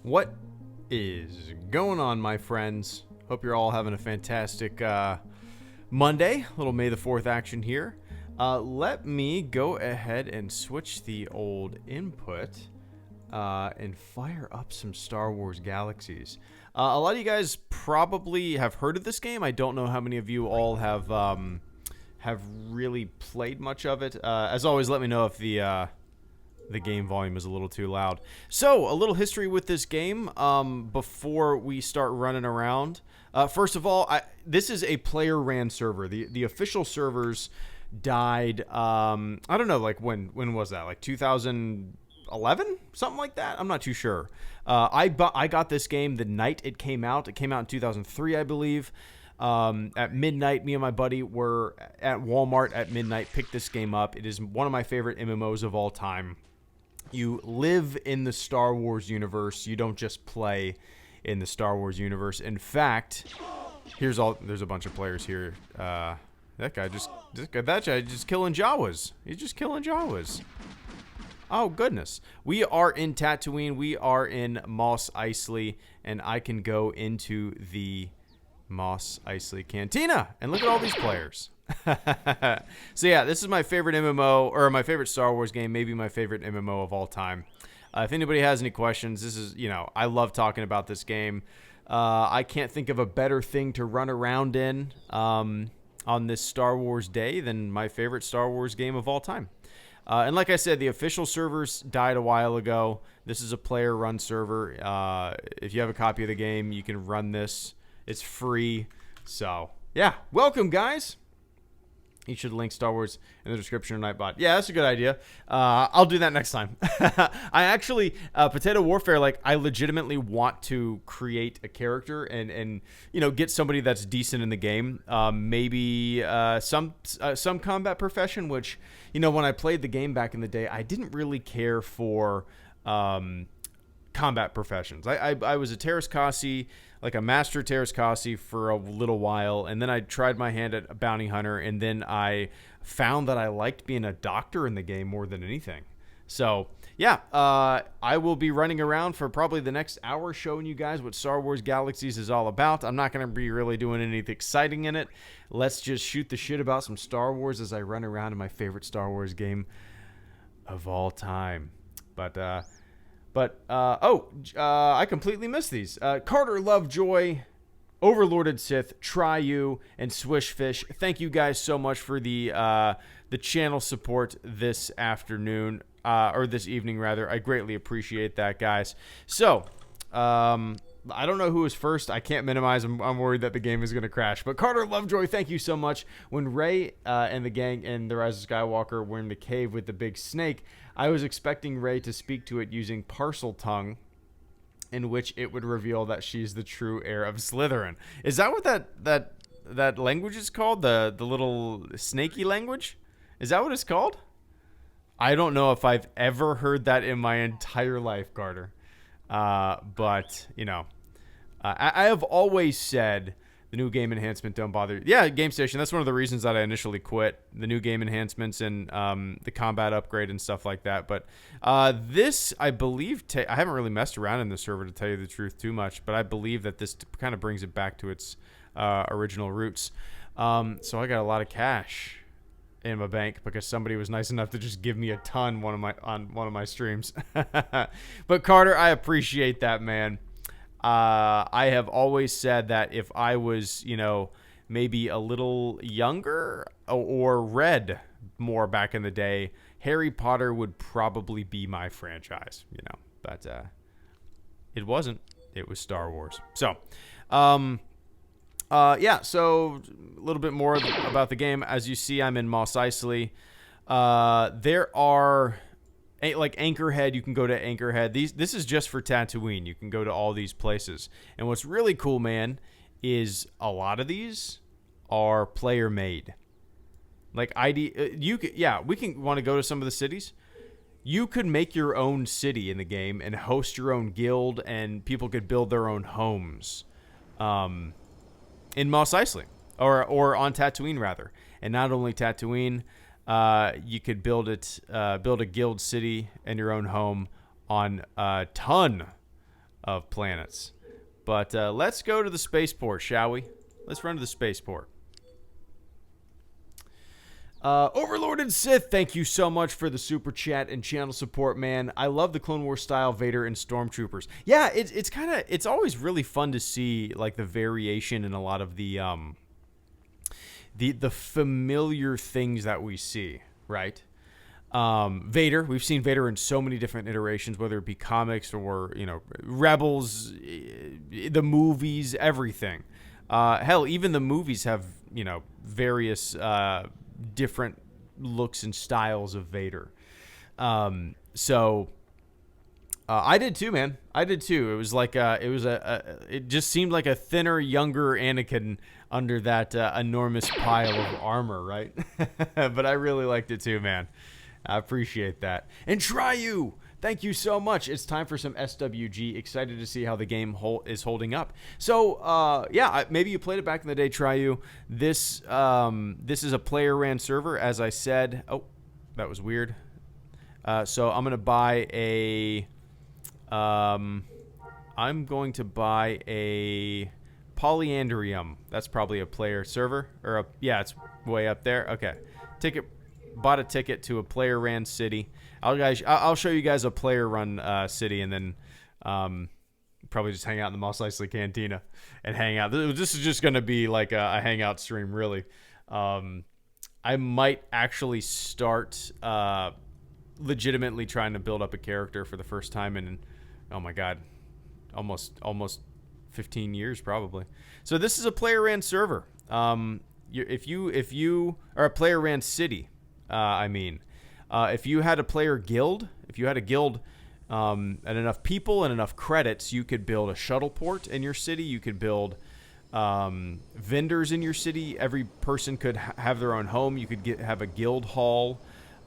What is going on, my friends? Hope you're all having a fantastic Monday. A little May the 4th action here. Let me go ahead and switch the old input and fire up some Star Wars Galaxies. A lot of you guys probably have heard of this game. I don't know how many of you all have really played much of it. As always, let me know if the game volume is a little too loud. So, a little history with this game before we start running around. First of all, this is a player-ran server. The official servers died, I don't know, like when was that? Like 2011? Something like that? I'm not too sure. I got this game the night it came out. It came out in 2003, I believe. At midnight, me and my buddy were at Walmart at midnight, picked this game up. It is one of my favorite MMOs of all time. You live in the Star Wars universe. You don't just play in the Star Wars universe. In fact, there's a bunch of players here. That guy just killing Jawas. He's just killing Jawas. Oh, goodness. We are in Tatooine. We are in Mos Eisley, and I can go into the Mos Eisley Cantina and look at all these players. So yeah, this is my favorite MMO, or my favorite Star Wars game, maybe my favorite MMO of all time. If anybody has any questions, this is, I love talking about this game. I can't think of a better thing to run around in on this Star Wars day than my favorite Star Wars game of all time. And like I said, the official servers died a while ago. This is a player-run server. If you have a copy of the game, you can run this. It's free. So, yeah. Welcome, guys. You should link Star Wars in the description of Nightbot. Yeah, that's a good idea. I'll do that next time. I actually, Potato Warfare, I legitimately want to create a character and get somebody that's decent in the game. Maybe some combat profession, which, when I played the game back in the day, I didn't really care for combat professions. I was a Terras Kasi, like a master Terras Kasi for a little while, and then I tried my hand at a bounty hunter, and then I found that I liked being a doctor in the game more than anything. So, yeah, I will be running around for probably the next hour showing you guys what Star Wars Galaxies is all about. I'm not going to be really doing anything exciting in it. Let's just shoot the shit about some Star Wars as I run around in my favorite Star Wars game of all time. I completely missed these. Carter Lovejoy, Overlorded Sith, Try You, and Swish Fish. Thank you guys so much for the channel support this afternoon, or this evening rather. I greatly appreciate that, guys. So, I don't know who was first. I can't minimize. I'm worried that the game is going to crash. But Carter Lovejoy, thank you so much. When Rey and the gang in The Rise of Skywalker were in the cave with the big snake, I was expecting Rey to speak to it using parcel tongue, in which it would reveal that she's the true heir of Slytherin. Is that what that language is called? The little snaky language? Is that what it's called? I don't know if I've ever heard that in my entire life, Carter. But I have always said the new game enhancement don't bother. Yeah, Game Station. That's one of the reasons that I initially quit. The new game enhancements and the combat upgrade and stuff like that. But this, I believe, I haven't really messed around in the server to tell you the truth too much. But I believe that this kind of brings it back to its original roots. So I got a lot of cash in my bank because somebody was nice enough to just give me a ton on one of my streams. But Carter, I appreciate that, man. I have always said that if I was, maybe a little younger or read more back in the day, Harry Potter would probably be my franchise, but it wasn't. It was Star Wars. So, so a little bit more about the game. As you see, I'm in Mos Eisley. There are, like Anchorhead, you can go to Anchorhead. This is just for Tatooine. You can go to all these places. And what's really cool, man, is a lot of these are player made. Like we can want to go to some of the cities. You could make your own city in the game and host your own guild, and people could build their own homes. In Mos Eisley, or on Tatooine rather, and not only Tatooine, you could build a guild city and your own home on a ton of planets. But let's go to the spaceport, shall we? Let's run to the spaceport. Overlord and Sith, thank you so much for the super chat and channel support, man. I love the Clone Wars style Vader and Stormtroopers. Yeah, it's always really fun to see like the variation in a lot of the familiar things that we see, right? Vader, we've seen Vader in so many different iterations, whether it be comics or, Rebels, the movies, everything. Hell, even the movies have, various different looks and styles of Vader. So I did too, man. I did too. It was like it just seemed like a thinner, younger Anakin under that enormous pile of armor, right? But I really liked it too, man. I appreciate that. And Tryu, thank you so much. It's time for some SWG. Excited to see how the game is holding up. So, maybe you played it back in the day, Tryu. This is a player-ran server, as I said. Oh, that was weird. So I'm going to buy a... I'm going to buy a Polyandrium. That's probably a player server. It's way up there. Okay. Bought a ticket to a player-ran city. I'll show you guys a player-run city, and then probably just hang out in the Mos Eisley Cantina and hang out. This is just going to be like a hangout stream, really. I might actually start legitimately trying to build up a character for the first time in, oh my god, almost 15 years probably. So this is a player-ran server. If you are a player-ran city. If you had a player guild, and enough people and enough credits, you could build a shuttle port in your city. You could build vendors in your city. Every person could have their own home. You could have a guild hall,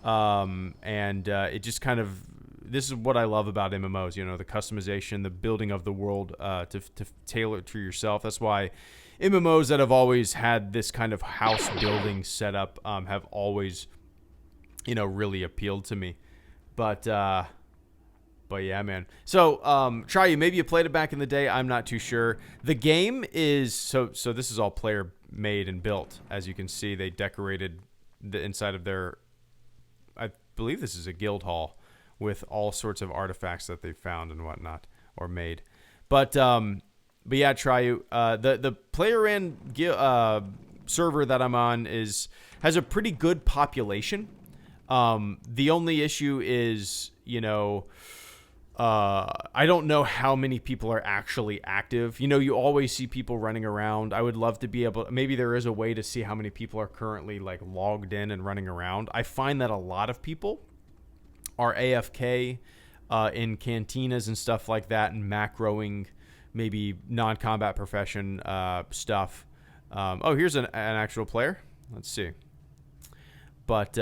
it just kind of. This is what I love about MMOs. The customization, the building of the world to tailor it to yourself. That's why MMOs that have always had this kind of house building setup have always, really appealed to me. But yeah, man. So, Tryu, maybe you played it back in the day. I'm not too sure. The game is so this is all player made and built. As you can see, they decorated the inside of their, I believe this is a guild hall with all sorts of artifacts that they found and whatnot or made. But yeah, Tryu, the player-ran server that I'm on has a pretty good population. The only issue is, I don't know how many people are actually active. You always see people running around. I would love to be able, maybe there is a way to see how many people are currently like logged in and running around. I find that a lot of people are AFK in cantinas and stuff like that, and macroing maybe non-combat profession stuff. Here's an actual player. Let's see. But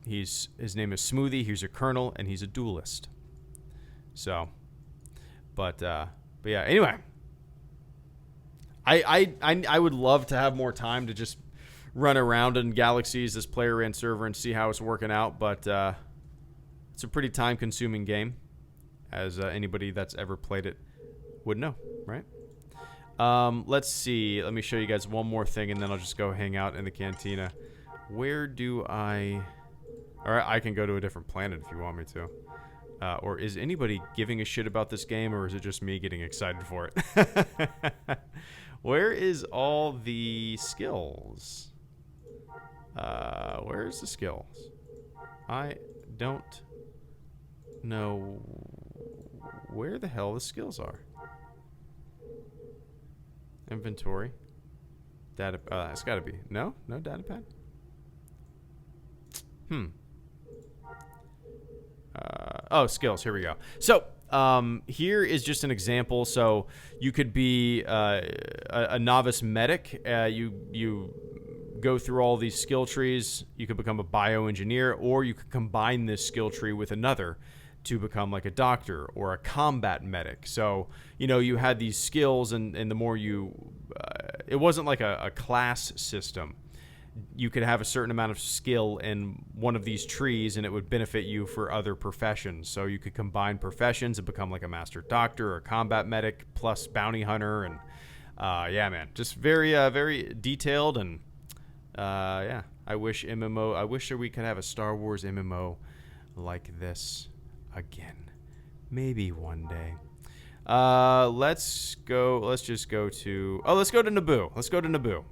his name is Smoothie. He's a colonel, and he's a duelist. So, but yeah. Anyway, I would love to have more time to just run around in Galaxies, this player-ran server, and see how it's working out. But it's a pretty time-consuming game, as anybody that's ever played it would know, right? Let's see. Let me show you guys one more thing, and then I'll just go hang out in the cantina. Where do I... All right, I can go to a different planet if you want me to. Or is anybody giving a shit about this game, or is it just me getting excited for it? Where is all the skills? Where's the skills? I don't know where the hell the skills are. Inventory. Data. It's got to be. No data pad. Skills. Here we go. So, here is just an example. So, you could be a novice medic. You go through all these skill trees. You could become a bioengineer, or you could combine this skill tree with another to become like a doctor or a combat medic. So, you had these skills, and the more you... it wasn't like a class system. you could have a certain amount of skill in one of these trees and it would benefit you for other professions. So you could combine professions and become like a master doctor or combat medic plus bounty hunter. And yeah, man, just very, very detailed. And yeah, I wish we could have a Star Wars MMO like this again. Maybe one day. Let's go to Naboo. Let's go to Naboo.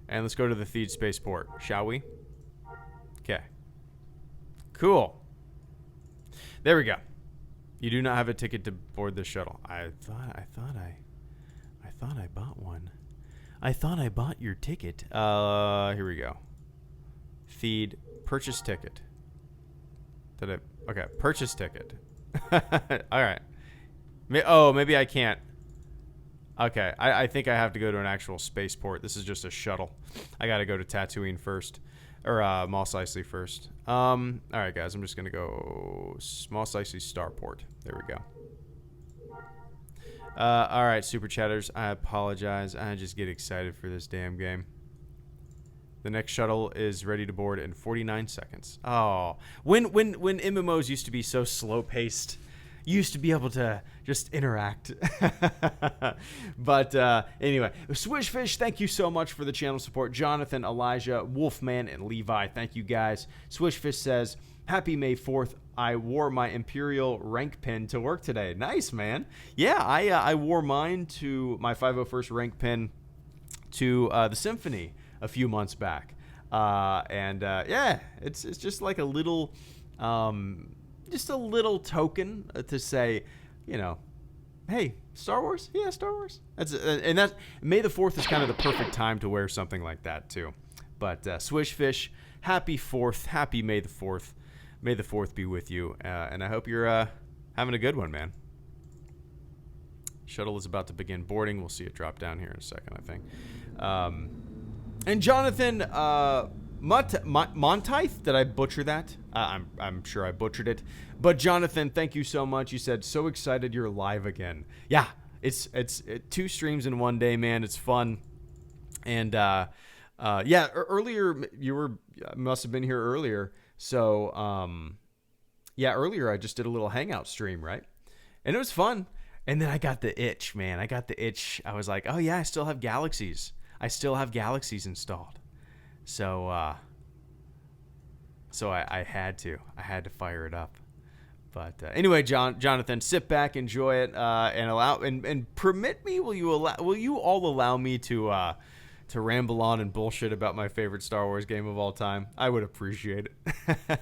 And let's go to the Theed spaceport, shall we? Okay. Cool. There we go. You do not have a ticket to board the shuttle. I thought I bought one. I thought I bought your ticket. Here we go. Theed, purchase ticket. Okay, purchase ticket. All right. Maybe I can't. Okay, I think I have to go to an actual spaceport. This is just a shuttle. I got to go to Tatooine first. Or Mos Eisley first. All right, guys. I'm just going to go Mos Eisley Starport. There we go. All right, Super Chatters. I apologize. I just get excited for this damn game. The next shuttle is ready to board in 49 seconds. Oh, when MMOs used to be so slow-paced, you used to be able to just interact. But anyway, Swishfish, thank you so much for the channel support. Jonathan, Elijah, Wolfman, and Levi, thank you guys. Swishfish says, happy May 4th. I wore my Imperial rank pin to work today. Nice, man. Yeah, I wore mine to my 501st rank pin to the Symphony a few months back. Yeah, it's just like a little... just a little token to say, you know, hey, Star Wars? Yeah, Star Wars. And May the 4th is kind of the perfect time to wear something like that, too. But Swishfish, happy 4th. Happy May the 4th. May the 4th be with you. And I hope you're having a good one, man. Shuttle is about to begin boarding. We'll see it drop down here in a second, I think. And Jonathan... Monteith? Did I butcher that? I'm sure I butchered it. But Jonathan, thank you so much. You said, so excited you're live again. Yeah, it's 2 streams in one day, man. It's fun. And yeah, earlier you must have been here earlier. So yeah, earlier I just did a little hangout stream, right? And it was fun. And then I got the itch, man. I got the itch. I was like, oh yeah, I still have Galaxies. I still have Galaxies installed. So, I had to fire it up. But anyway, Jonathan, sit back, enjoy it, and permit me. Will you all allow me to ramble on and bullshit about my favorite Star Wars game of all time? I would appreciate it.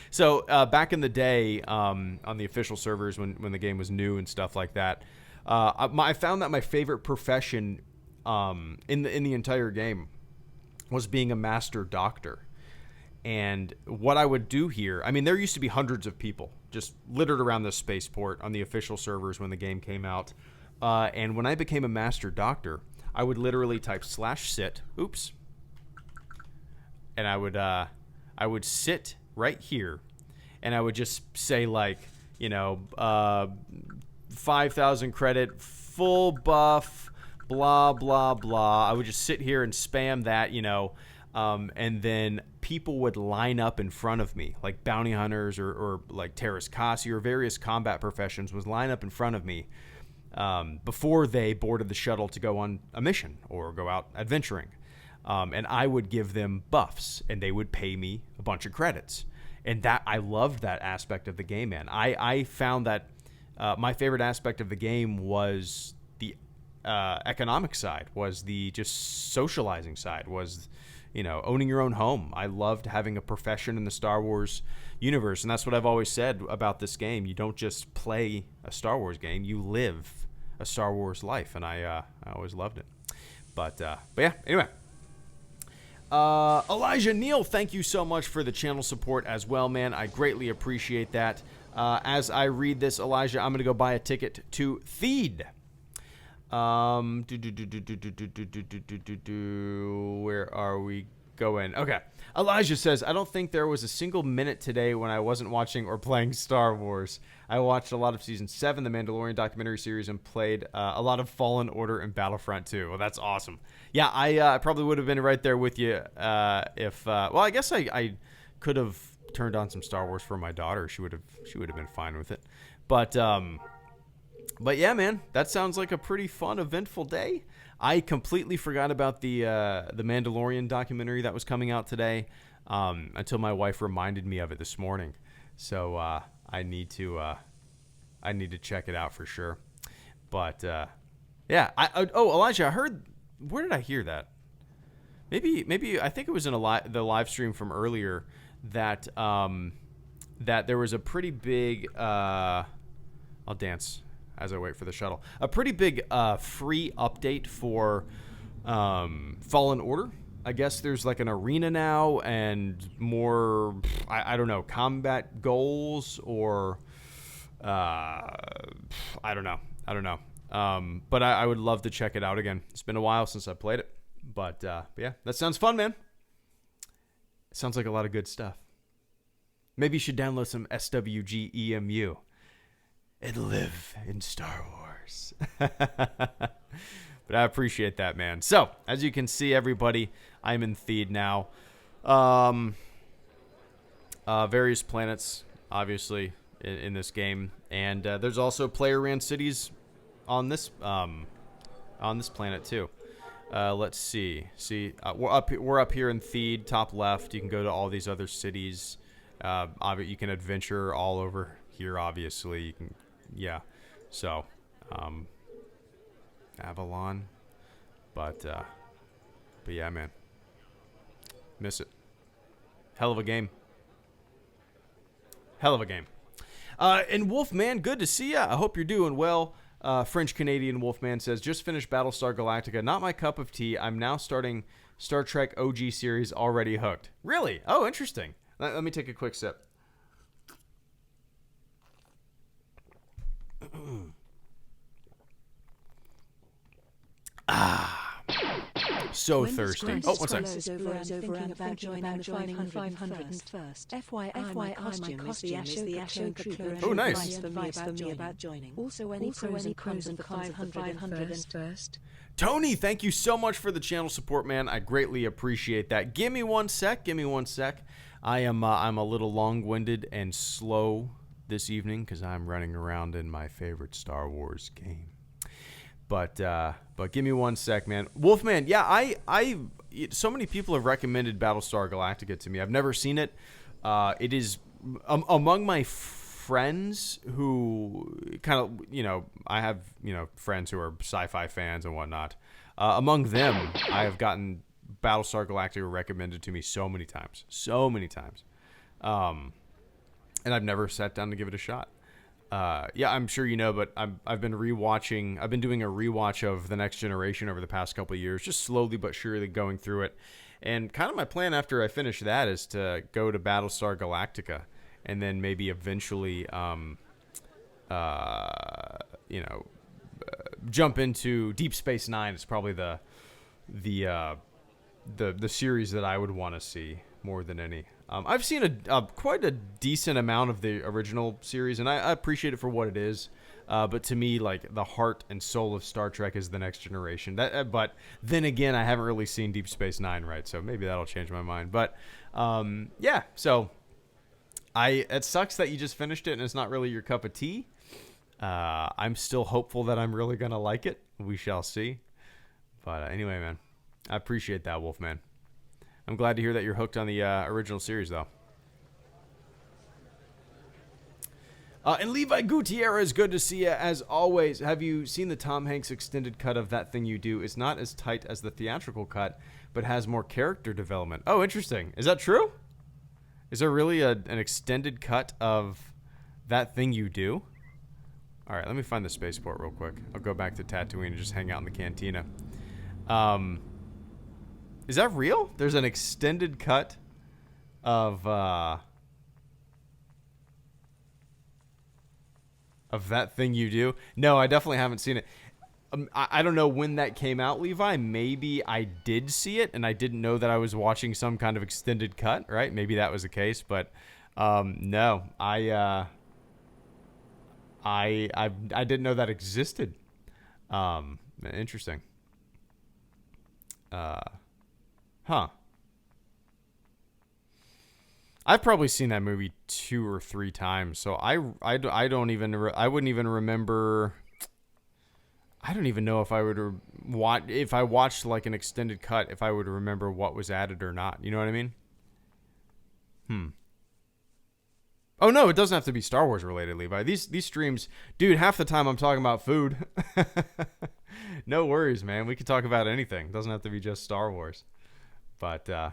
So back in the day, on the official servers when the game was new and stuff like that, I found that my favorite profession in the entire game was being a master doctor. And what I would do here, I mean, there used to be hundreds of people just littered around the spaceport on the official servers when the game came out. And when I became a master doctor, I would literally type /sit, oops, and I would sit right here, and I would just say, like, you know, 5,000 credit, full buff, blah, blah, blah. I would just sit here and spam that, you know, and then people would line up in front of me, like bounty hunters or like Terrace Kasi or various combat professions was line up in front of me before they boarded the shuttle to go on a mission or go out adventuring. And I would give them buffs, and they would pay me a bunch of credits. And that I loved that aspect of the game, man. I found that my favorite aspect of the game was the economic side, was the just socializing side, was, you know, owning your own home. I loved having a profession in the Star Wars universe, and that's what I've always said about this game. You don't just play a Star Wars game, you live a Star Wars life, and I always loved it. But yeah, anyway. Elijah Neal, thank you so much for the channel support as well, man. I greatly appreciate that. As I read this, Elijah, I'm going to go buy a ticket to Theed. Where are we go in. Okay. Elijah says, I don't think there was a single minute today when I wasn't watching or playing Star Wars. I watched a lot of Season 7, the Mandalorian documentary series, and played a lot of Fallen Order and Battlefront 2. Well, that's awesome. Yeah, I probably would have been right there with you if... well, I guess I could have turned on some Star Wars for my daughter. She would have been fine with it. But yeah, man, that sounds like a pretty fun, eventful day. I completely forgot about the Mandalorian documentary that was coming out today until my wife reminded me of it this morning. So I need to check it out for sure. But yeah, Elijah, I heard. Where did I hear that? Maybe I think it was in the live stream from earlier that that there was a pretty big. I'll dance as I wait for the shuttle. A pretty big free update for Fallen Order. I guess there's like an arena now and more, I don't know, combat goals or I don't know. But I would love to check it out again. It's been a while since I played it. But yeah, that sounds fun, man. It sounds like a lot of good stuff. Maybe you should download some SWGEMU. And live in Star Wars. But I appreciate that, man. So, as you can see, everybody, I'm in Theed now. Various planets, obviously, in this game. And there's also player-ran cities on this planet, too. Let's see. We're up here in Theed, top left. You can go to all these other cities. You can adventure all over here, obviously. You can... Yeah, so Avalon, but yeah, man, miss it. Hell of a game. And Wolfman, good to see ya. I hope you're doing well. French Canadian Wolfman says, just finished Battlestar Galactica. Not my cup of tea. I'm now starting Star Trek OG series. Already hooked. Really? Oh, interesting. Let me take a quick sip. So thirsty. Oh, what's that? Oh, nice. Tony, thank you so much for the channel support, man. I greatly appreciate that. Give me one sec. I'm a little long-winded and slow this evening because I'm running around in my favorite Star Wars game. But give me one sec, man. Wolfman, yeah, I so many people have recommended Battlestar Galactica to me. I've never seen it. It is among my friends who kind of, I have, friends who are sci-fi fans and whatnot. Among them, I have gotten Battlestar Galactica recommended to me so many times. And I've never sat down to give it a shot. Yeah, I'm sure you know, but I've been rewatching. I've been doing a rewatch of The Next Generation over the past couple of years, just slowly but surely going through it. And kind of my plan after I finish that is to go to Battlestar Galactica, and then maybe eventually, jump into Deep Space Nine. It's probably the series that I would want to see more than any. I've seen quite a decent amount of the original series, and I appreciate it for what it is. But to me, like, the heart and soul of Star Trek is The Next Generation. But then again, I haven't really seen Deep Space Nine, right? So maybe that'll change my mind. But yeah, so it sucks that you just finished it and it's not really your cup of tea. I'm still hopeful that I'm really gonna like it. We shall see. But anyway, man, I appreciate that, Wolfman. I'm glad to hear that you're hooked on the original series, though. And Levi Gutierrez, good to see you, as always. Have you seen the Tom Hanks extended cut of That Thing You Do? It's not as tight as the theatrical cut, but has more character development. Oh, interesting. Is that true? Is there really an extended cut of That Thing You Do? All right, let me find the spaceport real quick. I'll go back to Tatooine and just hang out in the cantina. Is that real? There's an extended cut of That Thing You Do? No, I definitely haven't seen it. I don't know when that came out, Levi. Maybe I did see it and I didn't know that I was watching some kind of extended cut, right? Maybe that was the case, but no, I didn't know that existed. Interesting. Huh. I've probably seen that movie 2 or 3 times, so I wouldn't even remember. I don't even know if I would watch if I watched like an extended cut, if I would remember what was added or not. You know what I mean? Oh no, it doesn't have to be Star Wars related, Levi. These streams, dude, half the time I'm talking about food. No worries, man. We can talk about anything. It doesn't have to be just Star Wars. But yeah.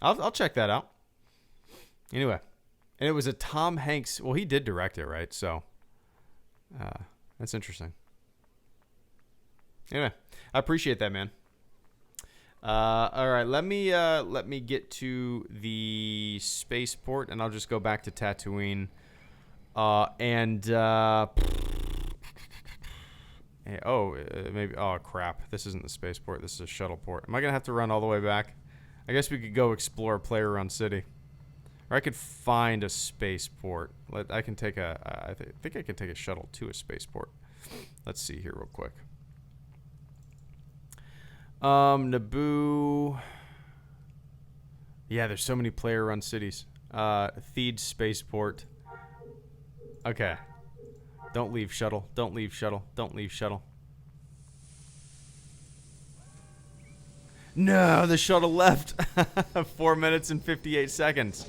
I'll check that out. Anyway, and it was a Tom Hanks. Well, he did direct it, right? So that's interesting. Anyway, I appreciate that, man. All right, let me get to the spaceport, and I'll just go back to Tatooine. Maybe. Oh crap! This isn't the spaceport. This is a shuttle port. Am I gonna have to run all the way back? I guess we could go explore Player-Run City, or I could find a spaceport. I can take I think I can take a shuttle to a spaceport. Let's see here real quick. Naboo. Yeah, there's so many player-run cities. Theed Spaceport. Okay. Don't leave shuttle. Don't leave shuttle. Don't leave shuttle. No, the shuttle left. 4 minutes and 58 seconds.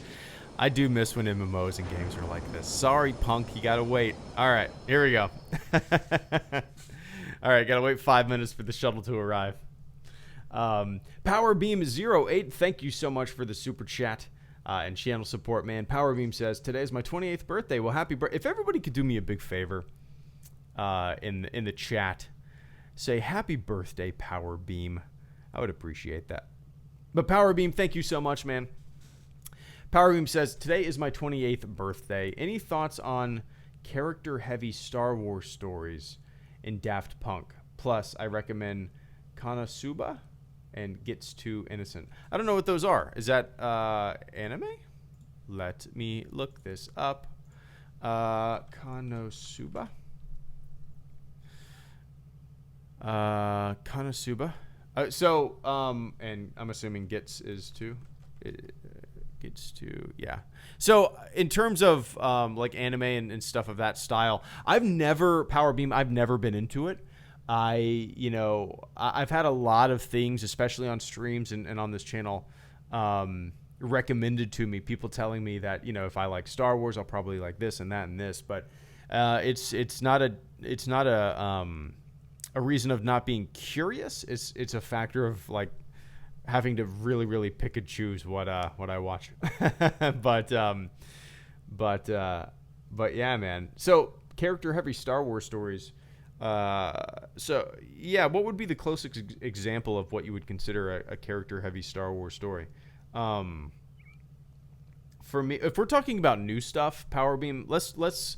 I do miss when MMOs and games are like this. Sorry, punk. You gotta wait. All right, here we go. All right, gotta wait 5 minutes for the shuttle to arrive. Powerbeam08, thank you so much for the super chat and channel support, man. Powerbeam says, today is my 28th birthday. Well, happy birthday. If everybody could do me a big favor in the chat, say happy birthday, Powerbeam. I would appreciate that. But Powerbeam, thank you so much, man. Powerbeam says, today is my 28th birthday. Any thoughts on character-heavy Star Wars stories in Daft Punk? Plus, I recommend Konosuba and Gets Too Innocent. I don't know what those are. Is that anime? Let me look this up. Konosuba. Konosuba. And I'm assuming Gets is too. Gets to, yeah. So in terms of like anime and stuff of that style, I've never been into it. I've had a lot of things, especially on streams and on this channel, recommended to me. People telling me that, if I like Star Wars, I'll probably like this and that and this. But it's not a reason of not being curious. It's a factor of like having to really, really pick and choose what I watch. but yeah, man. So character heavy Star Wars stories. So yeah, what would be the closest example of what you would consider a character heavy Star Wars story? For me, if we're talking about new stuff, Powerbeam, let's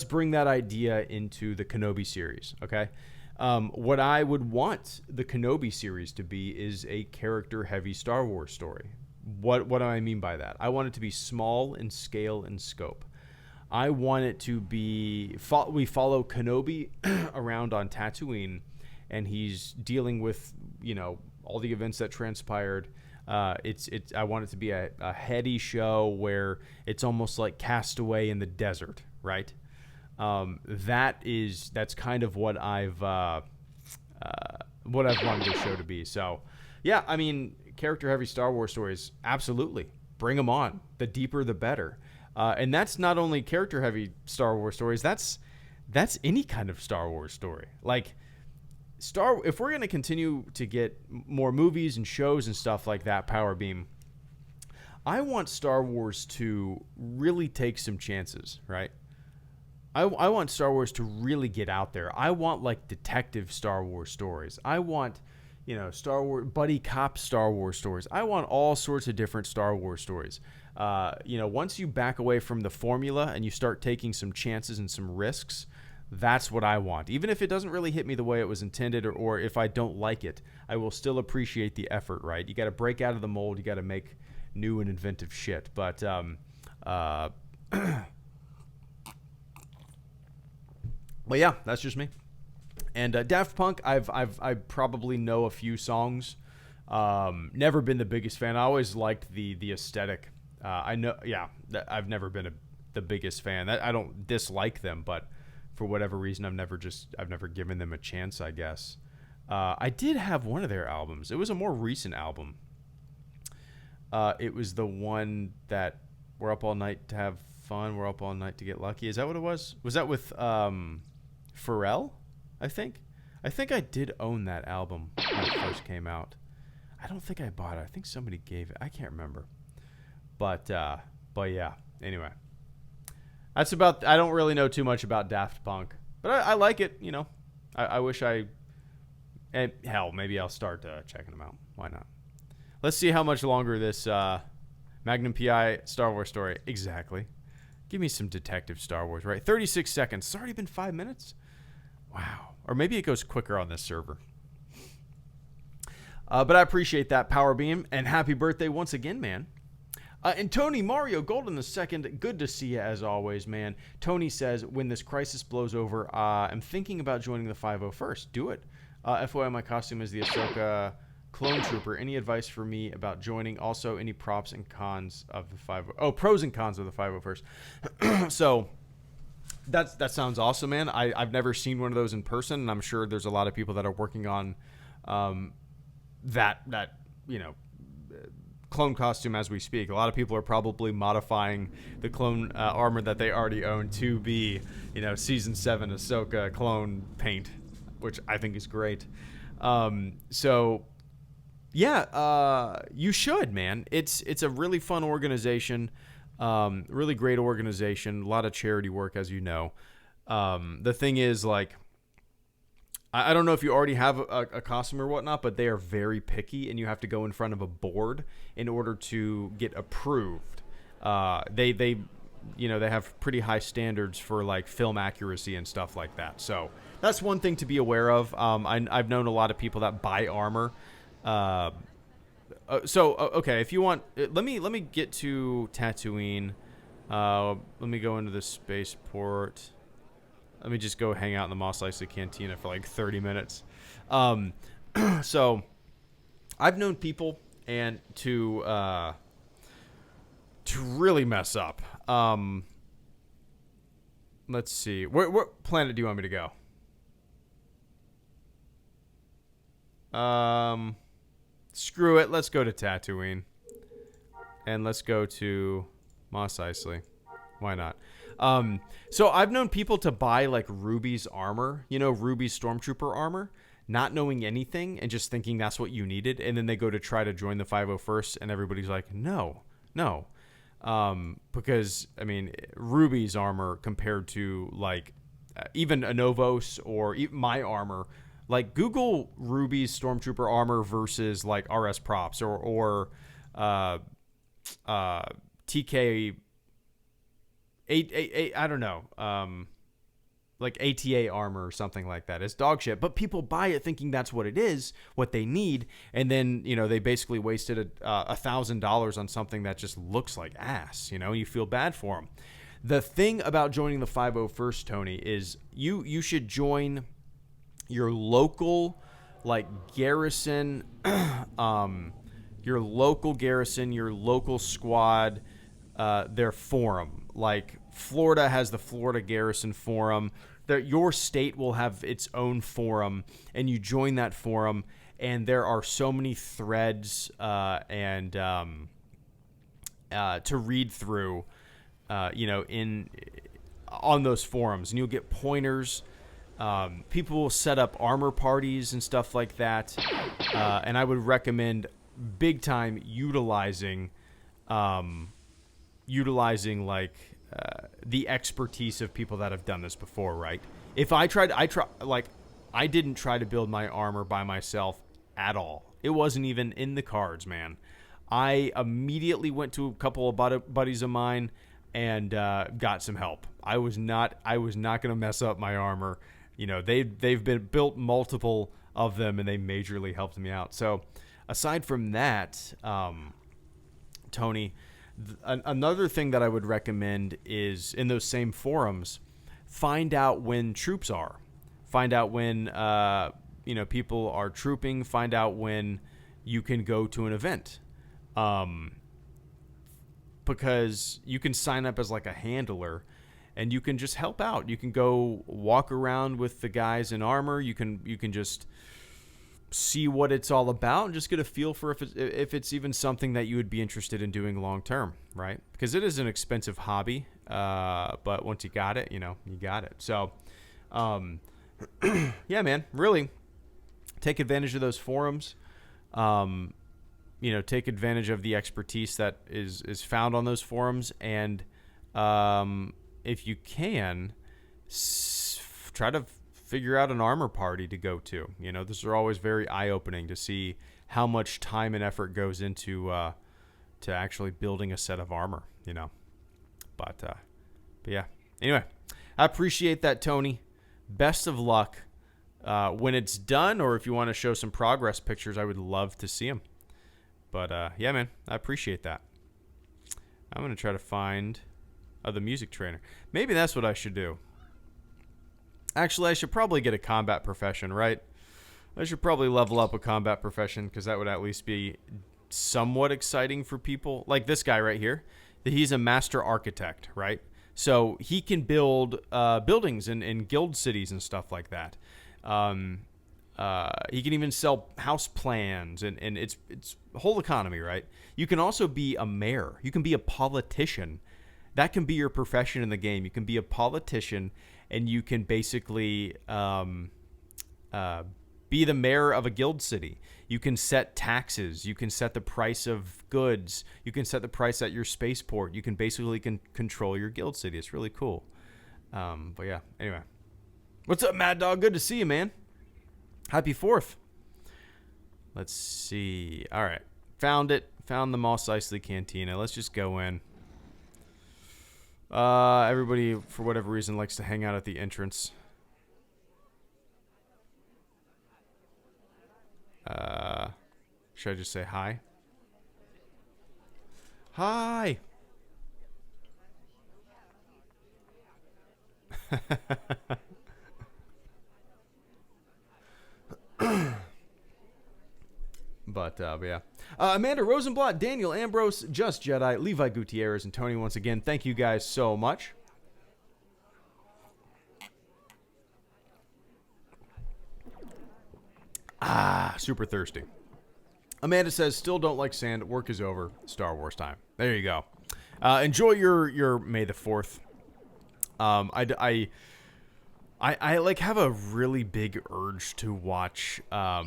bring that idea into the Kenobi series. Okay. What I would want the Kenobi series to be is a character-heavy Star Wars story. What do I mean by that? I want it to be small in scale and scope. I want it to be... we follow Kenobi around on Tatooine, and he's dealing with, all the events that transpired. I want it to be a heady show where it's almost like Castaway in the desert, right? That's kind of what I've wanted the show to be. So, yeah, I mean, character-heavy Star Wars stories, absolutely, bring them on. The deeper, the better. And that's not only character-heavy Star Wars stories. That's any kind of Star Wars story. Like if we're gonna continue to get more movies and shows and stuff like that, Powerbeam, I want Star Wars to really take some chances, right? I want Star Wars to really get out there. I want like detective Star Wars stories. I want, Star Wars buddy cop Star Wars stories. I want all sorts of different Star Wars stories. Once you back away from the formula and you start taking some chances and some risks, That's what I want. Even if it doesn't really hit me the way it was intended, or if I don't like it, I will still appreciate the effort, right? You got to break out of the mold. You got to make new and inventive shit. But but yeah, that's just me. And Daft Punk, I probably know a few songs. Never been the biggest fan. I always liked the aesthetic. I know, yeah, I've never been the biggest fan. I don't dislike them, but for whatever reason, I've never given them a chance, I guess. I did have one of their albums. It was a more recent album. It was the one that we're up all night to have fun. We're up all night to get lucky. Is that what it was? Was that with Pharrell? I think I did own that album when it first came out. I don't think I bought it. I think somebody gave it. I can't remember. But yeah. Anyway. That's about. I don't really know too much about Daft Punk, but I like it. You know, I wish and hell, maybe I'll start checking them out. Why not? Let's see how much longer this Magnum PI Star Wars story. Exactly. Give me some detective Star Wars, right? 36 seconds. It's already been 5 minutes. Wow. Or maybe it goes quicker on this server. But I appreciate that, Power Beam, and happy birthday once again, man. And Tony Mario Golden II, good to see you as always, man. Tony says, when this crisis blows over, I'm thinking about joining the 501st. Do it. FYI, my costume is the Ahsoka clone trooper. Any advice for me about joining? Also, any props and cons of the 50? Oh, pros and cons of the 501st. So that sounds awesome, man. I've never seen one of those in person, and I'm sure there's a lot of people that are working on that you know, clone costume as we speak. A lot of people are probably modifying the clone armor that they already own to be, you know, season 7 Ahsoka clone paint, which I think is great. So yeah, you should, man. It's a really fun organization, really great organization, a lot of charity work, as you know. The thing is, like, I don't know if you already have a costume or whatnot, but they are very picky, and you have to go in front of a board in order to get approved. They you know, they have pretty high standards for like film accuracy and stuff like that. So that's one thing to be aware of. I've known a lot of people that buy armor. Okay, if you want, let me get to Tatooine. Let me go into the spaceport. Let me just go hang out in the Mos Eisley Cantina for like 30 minutes. So I've known people and to really mess up. Let's see. What planet do you want me to go? Screw it. Let's go to Tatooine. And let's go to Mos Eisley. Why not? So I've known people to buy like Ruby's armor, you know, Ruby's Stormtrooper armor, not knowing anything and just thinking that's what you needed. And then they go to try to join the 501st and everybody's like, no. Because I mean, Ruby's armor compared to like even Anovos or my armor, like Google Ruby's Stormtrooper armor versus like RS props or TK I don't know, like ATA armor or something like that. It's dog shit, but people buy it thinking that's what it is, what they need, and then, you know, they basically wasted $1,000 on something that just looks like ass, you know, you feel bad for them. The thing about joining the 501st, Tony, is you should join your local, like, garrison, your local squad, their forum. Like, Florida has the Florida Garrison Forum. Your state will have its own forum, and you join that forum, and there are so many threads and to read through, you know, on those forums, and you'll get pointers. People will set up armor parties and stuff like that, and I would recommend big time utilizing like the expertise of people that have done this before, right? If I didn't try to build my armor by myself at all. It wasn't even in the cards, man. I immediately went to a couple of buddies of mine and got some help. I was not going to mess up my armor. You know, they've been built multiple of them, and they majorly helped me out. So aside from that, Tony, another thing that I would recommend is in those same forums, find out when troops are. Find out when people are trooping. Find out when you can go to an event. Because you can sign up as like a handler and you can just help out. You can go walk around with the guys in armor. You can just see what it's all about and just get a feel for if it's even something that you would be interested in doing long term, right? Because it is an expensive hobby, but once you got it, you got it. So, yeah, man, really take advantage of those forums. Take advantage of the expertise that is found on those forums, and if you can, try to figure out an armor party to go to. Those are always very eye-opening to see how much time and effort goes into to actually building a set of armor. But yeah. Anyway, I appreciate that, Tony. Best of luck when it's done, or if you want to show some progress pictures, I would love to see them. But, yeah, man, I appreciate that. I'm going to try to find the music trainer. Maybe that's what I should do. Actually, I should probably get a combat profession, right? I should probably level up a combat profession, because that would at least be somewhat exciting for people. Like this guy right here. He's a master architect, right? So he can build buildings in guild cities and stuff like that. He can even sell house plans, and it's a whole economy, right? You can also be a mayor. You can be a politician. That can be your profession in the game. You can be a politician, and you can basically be the mayor of a guild city. You can set taxes. You can set the price of goods. You can set the price at your spaceport. You can basically control your guild city. It's really cool. But yeah, anyway. What's up, Mad Dog? Good to see you, man. Happy 4th. Let's see. All right. Found it. Found the Mos Eisley Cantina. Let's just go in. Everybody, for whatever reason, likes to hang out at the entrance. Should I just say hi? Hi! But yeah. Amanda Rosenblatt, Daniel Ambrose, Just Jedi, Levi Gutierrez, and Tony once again. Thank you guys so much. Super thirsty. Amanda says, still don't like sand. Work is over. Star Wars time. There you go. Enjoy your May the 4th. I like have a really big urge to watch. I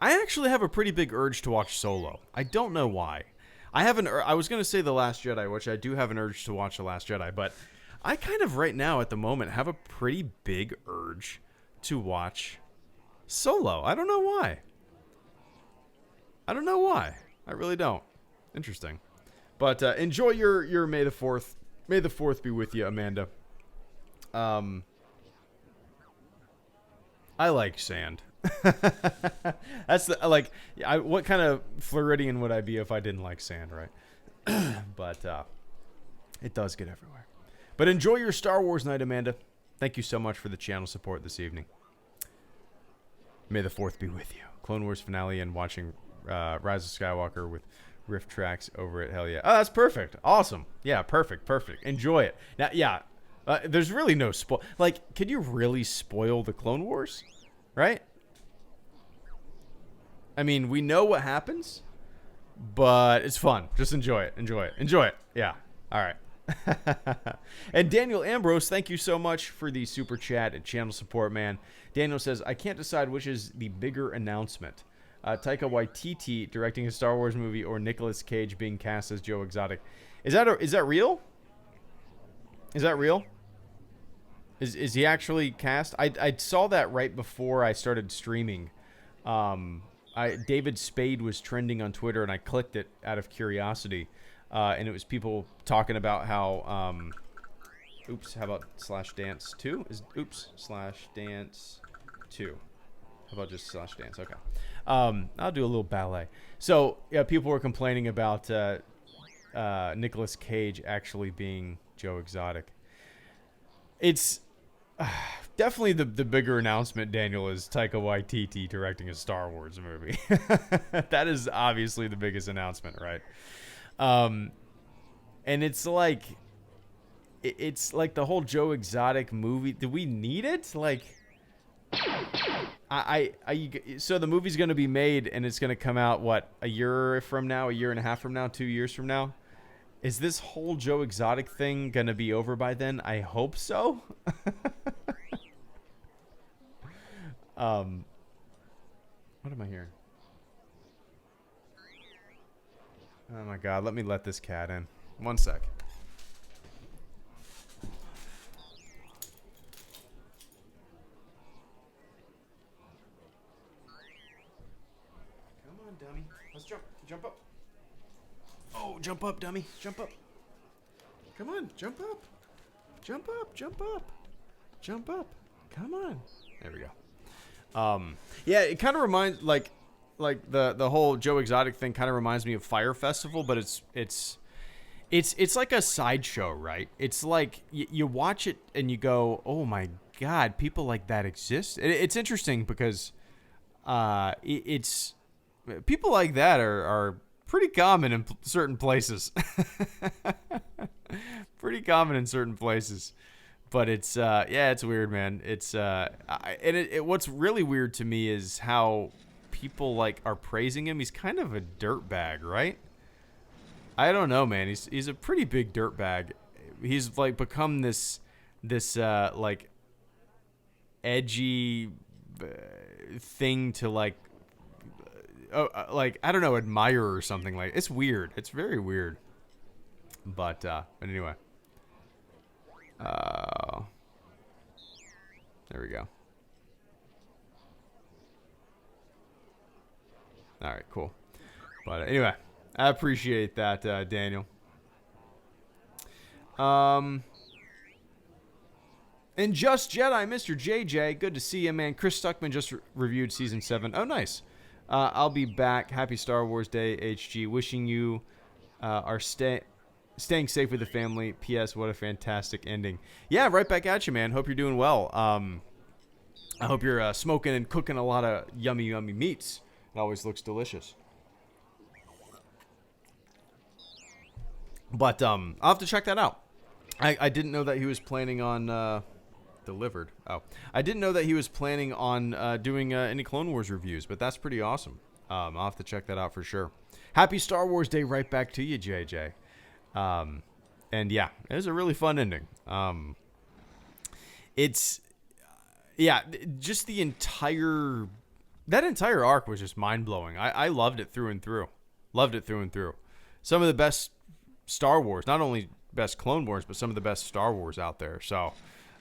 actually have a pretty big urge to watch Solo. I don't know why. I was going to say The Last Jedi, which I do have an urge to watch The Last Jedi, but I kind of right now at the moment have a pretty big urge to watch Solo. I don't know why. I really don't. Interesting. But enjoy your May the 4th. May the 4th be with you, Amanda. I like sand. That's what kind of Floridian would I be if I didn't like sand, right? But it does get everywhere. But enjoy your Star Wars night, Amanda. Thank you so much for the channel support this evening. May the 4th be with you. Clone Wars finale and watching Rise of Skywalker with riff tracks over it. Hell yeah. Oh, that's perfect. Awesome. Yeah, perfect. Enjoy it. Now, yeah, there's really no spoil. Like, could you really spoil the Clone Wars? Right? I mean, we know what happens, but it's fun. Just enjoy it. Yeah. All right. And Daniel Ambrose, thank you so much for the super chat and channel support, man. Daniel says, I can't decide which is the bigger announcement. Taika Waititi directing a Star Wars movie or Nicolas Cage being cast as Joe Exotic. Is that real? Is that real? Is he actually cast? I saw that right before I started streaming. David Spade was trending on Twitter, and I clicked it out of curiosity, and it was people talking about how oops, how about /dance 2? Oops, /dance 2. How about just /dance? Okay. I'll do a little ballet. So, yeah, people were complaining about Nicolas Cage actually being Joe Exotic. It's definitely the bigger announcement, Daniel, is Taika Waititi directing a Star Wars movie. That is obviously the biggest announcement, right? And it's like the whole Joe Exotic movie. Do we need it? Like, so the movie's going to be made and it's going to come out, what, a year from now, a year and a half from now, 2 years from now? Is this whole Joe Exotic thing going to be over by then? I hope so. What am I hearing? Oh my God, let me let this cat in. 1 sec. Come on, dummy. Let's jump up. Oh, jump up, dummy. Jump up. Come on, jump up. Jump up. Come on. There we go. Yeah, it kind of reminds, like the whole Joe Exotic thing kind of reminds me of Fire Festival, but it's like a sideshow, right? It's like you watch it and you go, oh my God, people like that exist. It's interesting because it's people like that are pretty common in certain places. Pretty common in certain places. But it's yeah, it's weird, man. It's what's really weird to me is how people like are praising him. He's kind of a dirtbag, right? I don't know, man. He's a pretty big dirtbag. He's like become this like edgy thing to like I don't know, admire or something. Like, it's weird. It's very weird. But anyway. There we go. All right, cool. But anyway, I appreciate that, Daniel. And Just Jedi, Mr. JJ, good to see you, man. Chris Stuckman just reviewed season 7. Oh, nice. I'll be back. Happy Star Wars Day, HG. Wishing you are staying safe with the family. P.S. What a fantastic ending. Yeah, right back at you, man. Hope you're doing well. I hope you're smoking and cooking a lot of yummy, yummy meats. It always looks delicious. But I'll have to check that out. I didn't know that he was planning on delivered. Oh, I didn't know that he was planning on doing any Clone Wars reviews, but that's pretty awesome. I'll have to check that out for sure. Happy Star Wars Day right back to you, JJ. And yeah, it was a really fun ending. It's, yeah, just that entire arc was just mind blowing. I loved it through and through. Some of the best Star Wars, not only best Clone Wars, but some of the best Star Wars out there. So,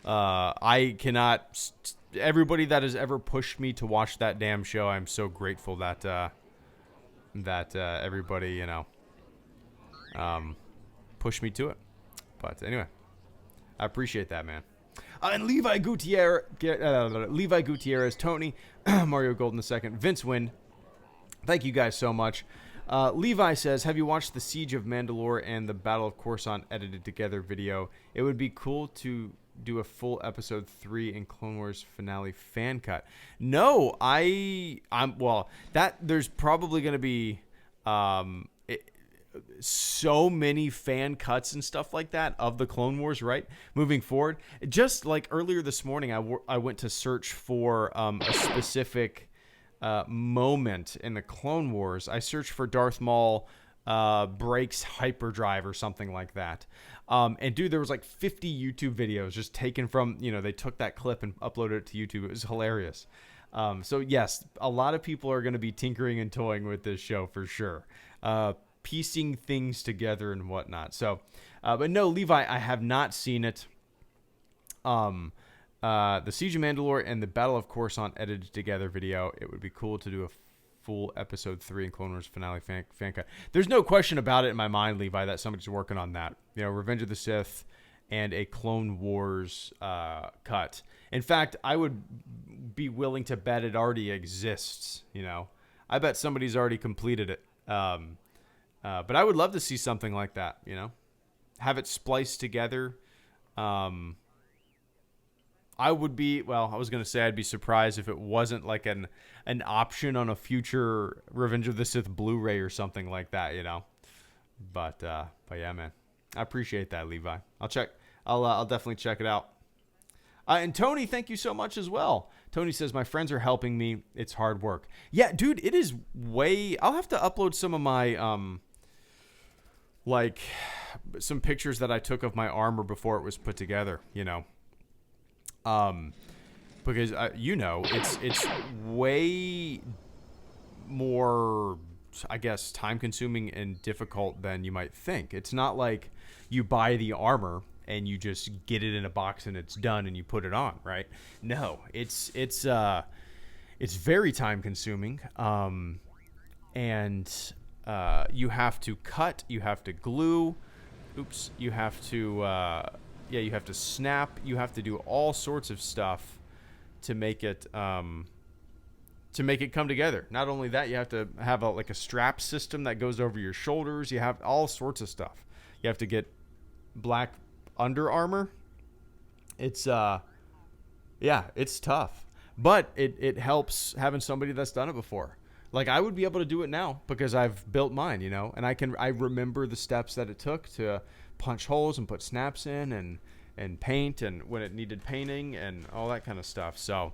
I cannot, everybody that has ever pushed me to watch that damn show, I'm so grateful that everybody, pushed me to it. But anyway, I appreciate that, man. And Levi Gutierrez, Tony, Mario Golden II, Vince Wynn, thank you guys so much. Levi says, have you watched the Siege of Mandalore and the Battle of Coruscant edited together video? It would be cool to do a full episode 3 in Clone Wars finale fan cut. No, there's probably going to be so many fan cuts and stuff like that of the Clone Wars, right? Moving forward. Just like earlier this morning, I went to search for a specific moment in the Clone Wars. I searched for Darth Maul breaks hyperdrive or something like that. And dude, there was like 50 YouTube videos just taken from, they took that clip and uploaded it to YouTube. It was hilarious. So yes, a lot of people are going to be tinkering and toying with this show for sure. Piecing things together and whatnot. So, but no, Levi, I have not seen it. The Siege of Mandalore and the Battle of Coruscant edited together video. It would be cool to do a full episode 3 and Clone Wars finale fan cut. There's no question about it in my mind, Levi, that somebody's working on that. You know, Revenge of the Sith and a Clone Wars cut. In fact, I would be willing to bet it already exists. You know, I bet somebody's already completed it. But I would love to see something like that. You know, have it spliced together. I would be, well, I was going to say I'd be surprised if it wasn't like an option on a future Revenge of the Sith Blu-ray or something like that, you know. But yeah, man. I appreciate that, Levi. I'll definitely check it out. And Tony, thank you so much as well. Tony says, my friends are helping me. It's hard work. Yeah, dude, it is I'll have to upload some of my, like, some pictures that I took of my armor before it was put together, you know. Because, you know, it's way more, I guess, time consuming and difficult than you might think. It's not like you buy the armor and you just get it in a box and it's done and you put it on, right? No, it's very time consuming. And you have to cut, you have to glue, you have to, you have to snap, you have to do all sorts of stuff to make it come together. Not only that, you have to have a strap system that goes over your shoulders. You have all sorts of stuff. You have to get black Under Armour. It's it's tough, but it helps having somebody that's done it before. Like, I would be able to do it now because I've built mine, you know, and I remember the steps that it took to punch holes and put snaps in and paint and when it needed painting and all that kind of stuff. So,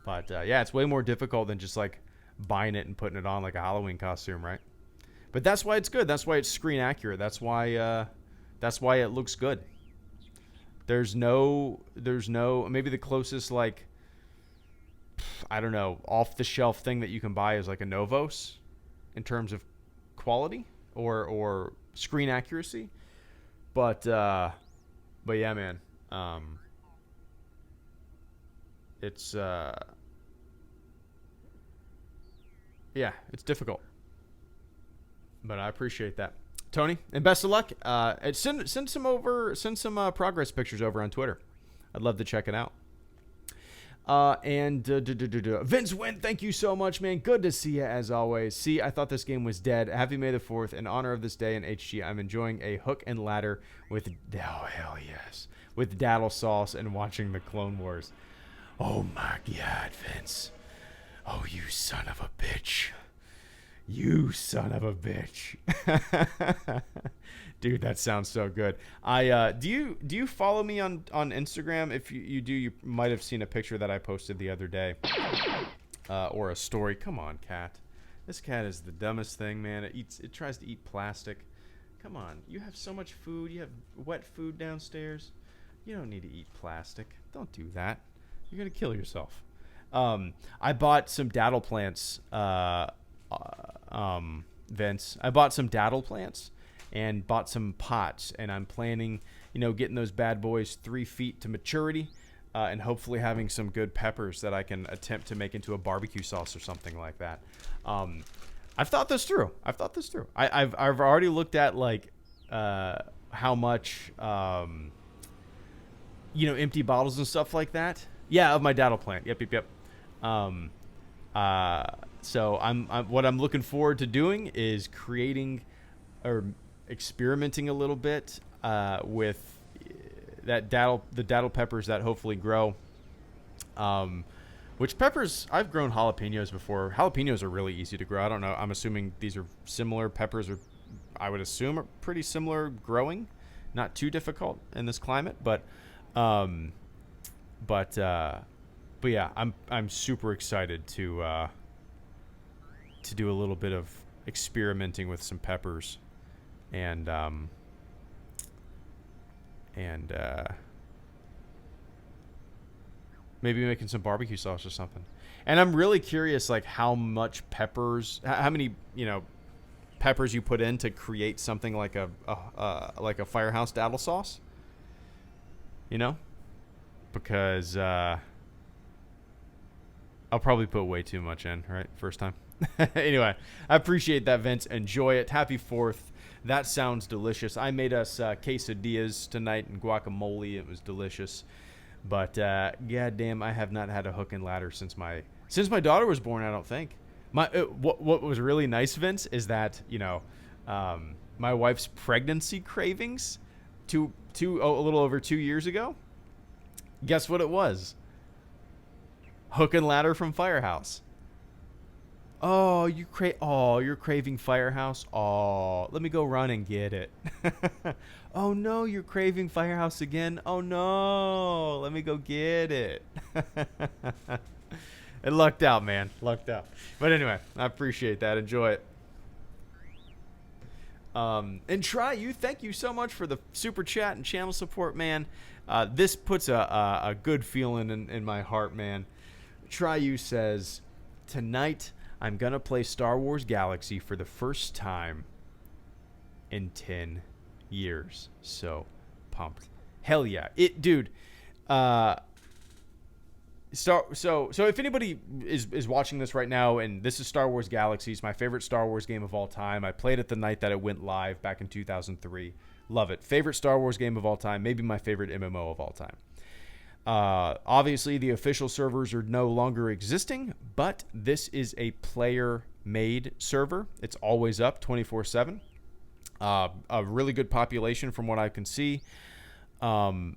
but yeah, it's way more difficult than just like buying it and putting it on like a Halloween costume, right? But that's why it's good. That's why it's screen accurate. That's why it looks good. There's no maybe the closest, like, I don't know, off the shelf thing that you can buy is like a Novos in terms of quality or screen accuracy. But yeah, man, it's it's difficult, but I appreciate that, Tony, and best of luck. Send some progress pictures over on Twitter. I'd love to check it out. Vince Wynn, thank you so much, man. Good to see you as always. See, I thought this game was dead. Happy May the 4th. In honor of this day in HG, I'm enjoying a hook and ladder with, oh, hell yes, with daddle sauce and watching the Clone Wars. Oh, my God, Vince. Oh, you son of a bitch. You son of a bitch. Dude, that sounds so good. Do you follow me on Instagram? If you do, you might have seen a picture that I posted the other day, or a story. Come on, cat. This cat is the dumbest thing, man. It tries to eat plastic. Come on, you have so much food. You have wet food downstairs. You don't need to eat plastic. Don't do that. You're gonna kill yourself. I bought some daddle plants. Vince, I bought some daddle plants and bought some pots, and I'm planning, getting those bad boys 3 feet to maturity, and hopefully having some good peppers that I can attempt to make into a barbecue sauce or something like that. I've thought this through. I've already looked at how much empty bottles and stuff like that. Yeah, of my daddle plant. Yep. So what I'm looking forward to doing is creating or experimenting a little bit with the daddle peppers that hopefully grow. Which peppers, I've grown jalapenos before. Jalapenos are really easy to grow. I don't know. I'm assuming these are similar peppers, I would assume are pretty similar growing, not too difficult in this climate. But yeah, I'm super excited to do a little bit of experimenting with some peppers and maybe making some barbecue sauce or something. And I'm really curious, how much peppers, how many, peppers you put in to create something like a Firehouse daddle sauce, because I'll probably put way too much in, right? First time. Anyway, I appreciate that, Vince. Enjoy it. Happy 4th. That sounds delicious. I made us quesadillas tonight and guacamole. It was delicious. But goddamn, I have not had a hook and ladder since my daughter was born. I don't think. What was really nice, Vince, is that my wife's pregnancy cravings, a little over 2 years ago. Guess what it was? Hook and ladder from Firehouse. Oh, you're craving Firehouse. Oh, let me go run and get it. Oh no, you're craving Firehouse again. Oh no, let me go get it. It lucked out, man. Lucked out. But anyway, I appreciate that. Enjoy it. And thank you so much for the super chat and channel support, man. This puts a good feeling in my heart, man. Says, tonight I'm going to play Star Wars Galaxy for the first time in 10 years. So pumped. Hell yeah. Dude. So if anybody is watching this right now, and this is Star Wars Galaxies, my favorite Star Wars game of all time. I played it the night that it went live back in 2003. Love it. Favorite Star Wars game of all time. Maybe my favorite MMO of all time. Obviously, the official servers are no longer existing, but this is a player-made server. It's always up 24/7. A really good population from what I can see. And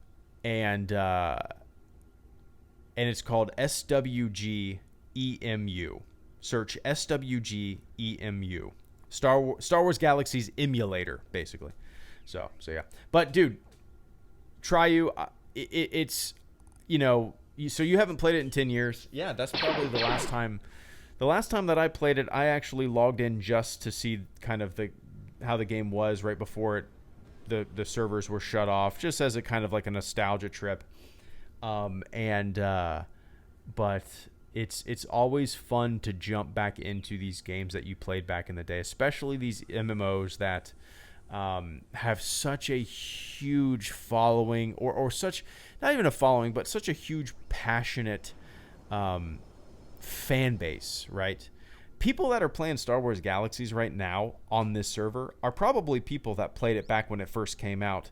it's called SWG EMU. Search SWG EMU. Star Wars Galaxies emulator, basically. So yeah. But dude, it's so you haven't played it in 10 years. Yeah, that's probably the last time. The last time that I played it, I actually logged in just to see kind of how the game was right before the servers were shut off, just as a kind of like a nostalgia trip. But it's always fun to jump back into these games that you played back in the day, especially these MMOs that have such a huge following, or such, not even a following, but such a huge passionate fan base, right? People that are playing Star Wars Galaxies right now on this server are probably people that played it back when it first came out,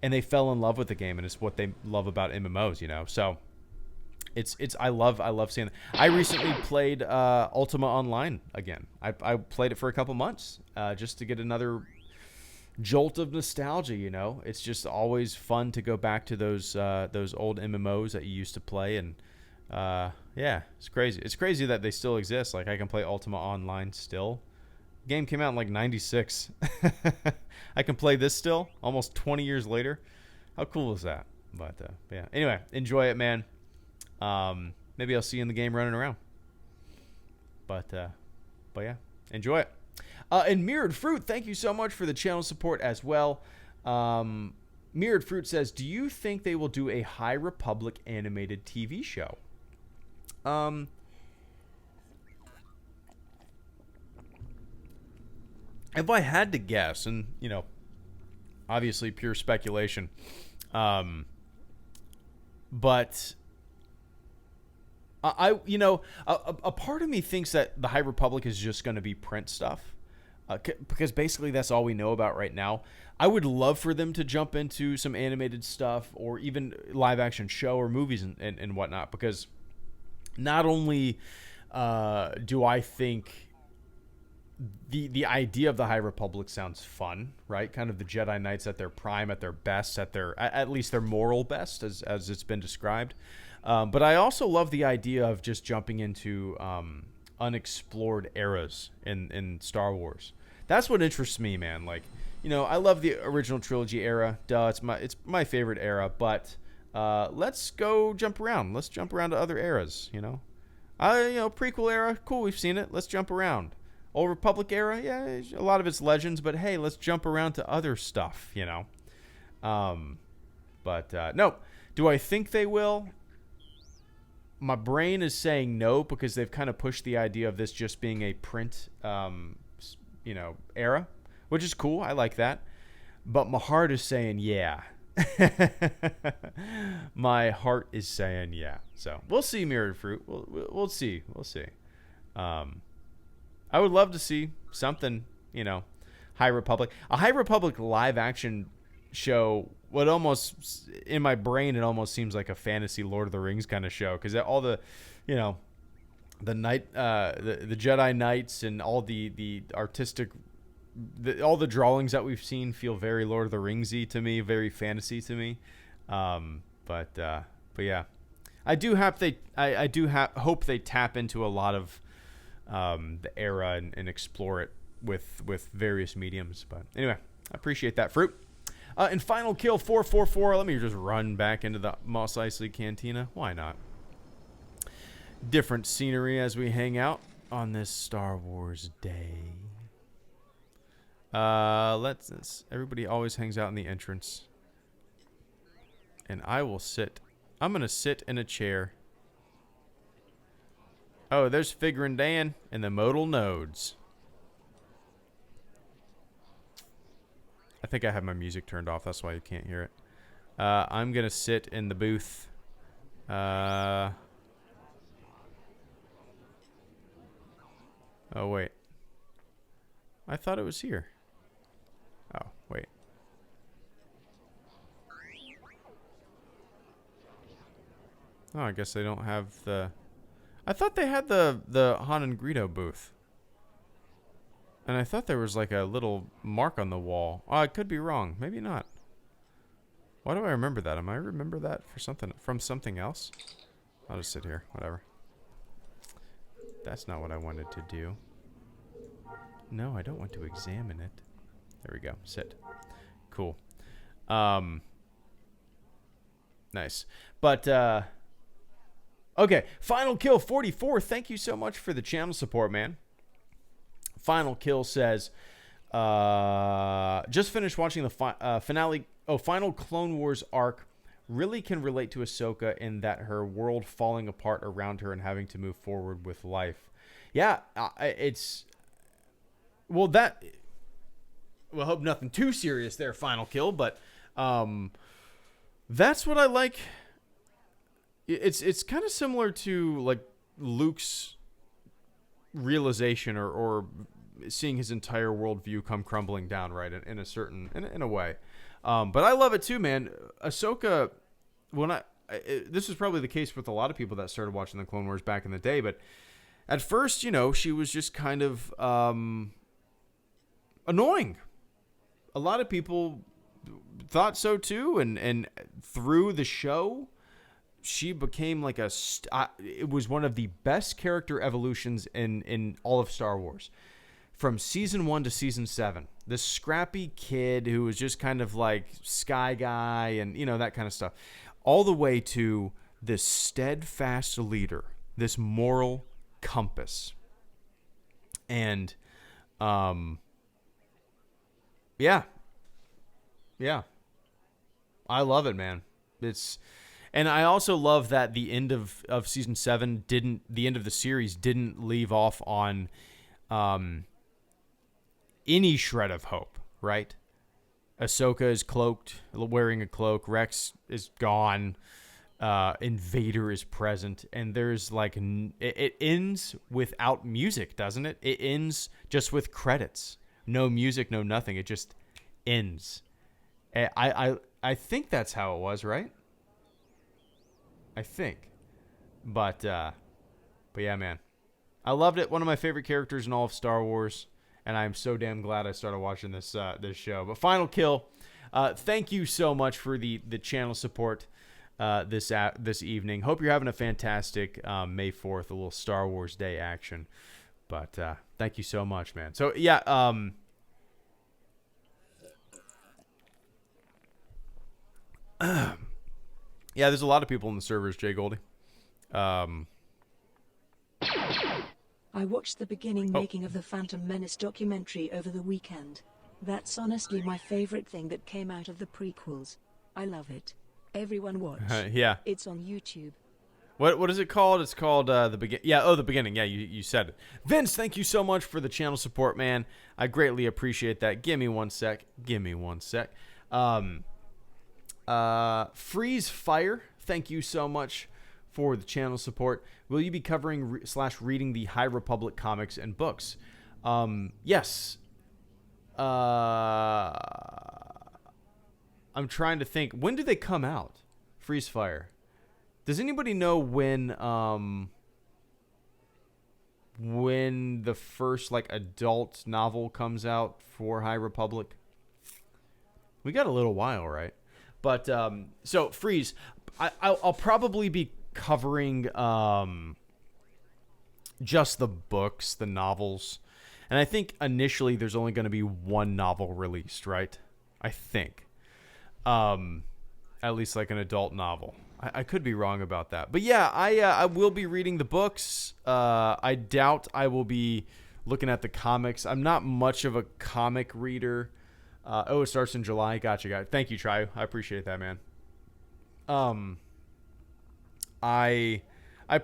and they fell in love with the game, and it's what they love about MMOs, So I love seeing it. I recently played Ultima Online again. I played it for a couple months just to get another jolt of nostalgia. It's just always fun to go back to those old MMOs that you used to play, and yeah, it's crazy. It's crazy that they still exist. Like, I can play Ultima Online still. Game came out in like 96. I can play this still almost 20 years later. How cool is that? But yeah, anyway, enjoy it, man. Maybe I'll see you in the game running around. But yeah, enjoy it. And Mirrored Fruit, thank you so much for the channel support as well. Mirrored Fruit says, do you think they will do a High Republic animated TV show? If I had to guess, and obviously pure speculation, but a part of me thinks that the High Republic is just going to be print stuff, because basically that's all we know about right now. I would love for them to jump into some animated stuff, or even live action show or movies and whatnot, because not only do I think the idea of the High Republic sounds fun, right? Kind of the Jedi Knights at their prime, at their best, at least their moral best, as it's been described. But I also love the idea of just jumping into unexplored eras in Star Wars. That's what interests me, man. Like, I love the original trilogy era. Duh, it's my favorite era. But let's go jump around. Let's jump around to other eras. Prequel era, cool. We've seen it. Let's jump around. Old Republic era, yeah, a lot of it's legends, but hey, let's jump around to other stuff. But no. Do I think they will? My brain is saying no, because they've kind of pushed the idea of this just being a print, era, which is cool. I like that. But my heart is saying yeah. My heart is saying yeah. So we'll see, Mirrored Fruit. We'll see. I would love to see something, High Republic. A High Republic live action show would almost, in my brain, it almost seems like a fantasy Lord of the Rings kind of show, because all the, the Jedi Knights and all the artistic, all the drawings that we've seen feel very Lord of the Ringsy to me, very fantasy to me. But yeah, I do hope they tap into a lot of the era and explore it with various mediums. But anyway, I appreciate that, Fruit. And final kill 444. Let me just run back into the Mos Eisley Cantina. Why not? Different scenery as we hang out on this Star Wars day. Everybody always hangs out in the entrance. And I will sit. I'm going to sit in a chair. Oh, there's Figurin' Dan and the modal nodes. I think I have my music turned off. That's why you can't hear it. I'm going to sit in the booth. Oh, wait. I thought it was here. Oh, wait. Oh, I guess they don't have the... I thought they had the Han and Greedo booth. And I thought there was like a little mark on the wall. Oh, I could be wrong. Maybe not. Why do I remember that? Am I remember that from something else? I'll just sit here. Whatever. That's not what I wanted to do. No, I don't want to examine it. There we go. Sit. Cool. Nice. But, okay. Final kill 44. Thank you so much for the channel support, man. Final kill says, just finished watching the finale. Oh, final Clone Wars arc. Really can relate to Ahsoka in that her world falling apart around her and having to move forward with life. Yeah, it's... Well, I hope nothing too serious there, final kill, but that's what I like. It's kind of similar to like Luke's realization or seeing his entire worldview come crumbling down, right, in a way. But I love it too, man. Ahsoka, this was probably the case with a lot of people that started watching the Clone Wars back in the day, but at first, she was just kind of annoying. A lot of people thought so too, and through the show, she became like it was one of the best character evolutions in all of Star Wars. From season 1 to season 7, this scrappy kid who was just kind of like sky guy and that kind of stuff, all the way to this steadfast leader, this moral compass. And yeah, I love it, man. And I also love that the end of season 7 the end of the series didn't leave off on any shred of hope, right? Ahsoka is cloaked, wearing a cloak. Rex is gone. Invader is present, and there's like it ends without music, doesn't it? It ends just with credits, no music, no nothing. It just ends. I think that's how it was, right? I think, but yeah, man, I loved it. One of my favorite characters in all of Star Wars. And I'm so damn glad I started watching this show. But final kill, thank you so much for the channel support this evening. Hope you're having a fantastic May 4th, a little Star Wars Day action. But thank you so much, man. So yeah, yeah, there's a lot of people in the servers, Jay Goldie. I watched the beginning making of the Phantom Menace documentary over the weekend. That's honestly my favorite thing that came out of the prequels. I love it. Everyone watch. Yeah. It's on YouTube. What is it called? It's called the begin. Yeah. Oh, the beginning. Yeah, you said it. Vince, thank you so much for the channel support, man. I greatly appreciate that. Give me one sec. Freeze Fire, thank you so much for the channel support. Will you be covering / reading the High Republic comics and books? Yes. I'm trying to think. When do they come out? Freeze Fire. Does anybody know when the first like adult novel comes out for High Republic? We got a little while, right? But so Freeze, I'll probably be covering just the books, the novels, and I think initially there's only going to be one novel released, right? I think, at least like an adult novel. I could be wrong about that, but yeah, I will be reading the books. I doubt I will be looking at the comics. I'm not much of a comic reader. It starts in July. Gotcha, guys. Thank you, Try. I appreciate that, man. I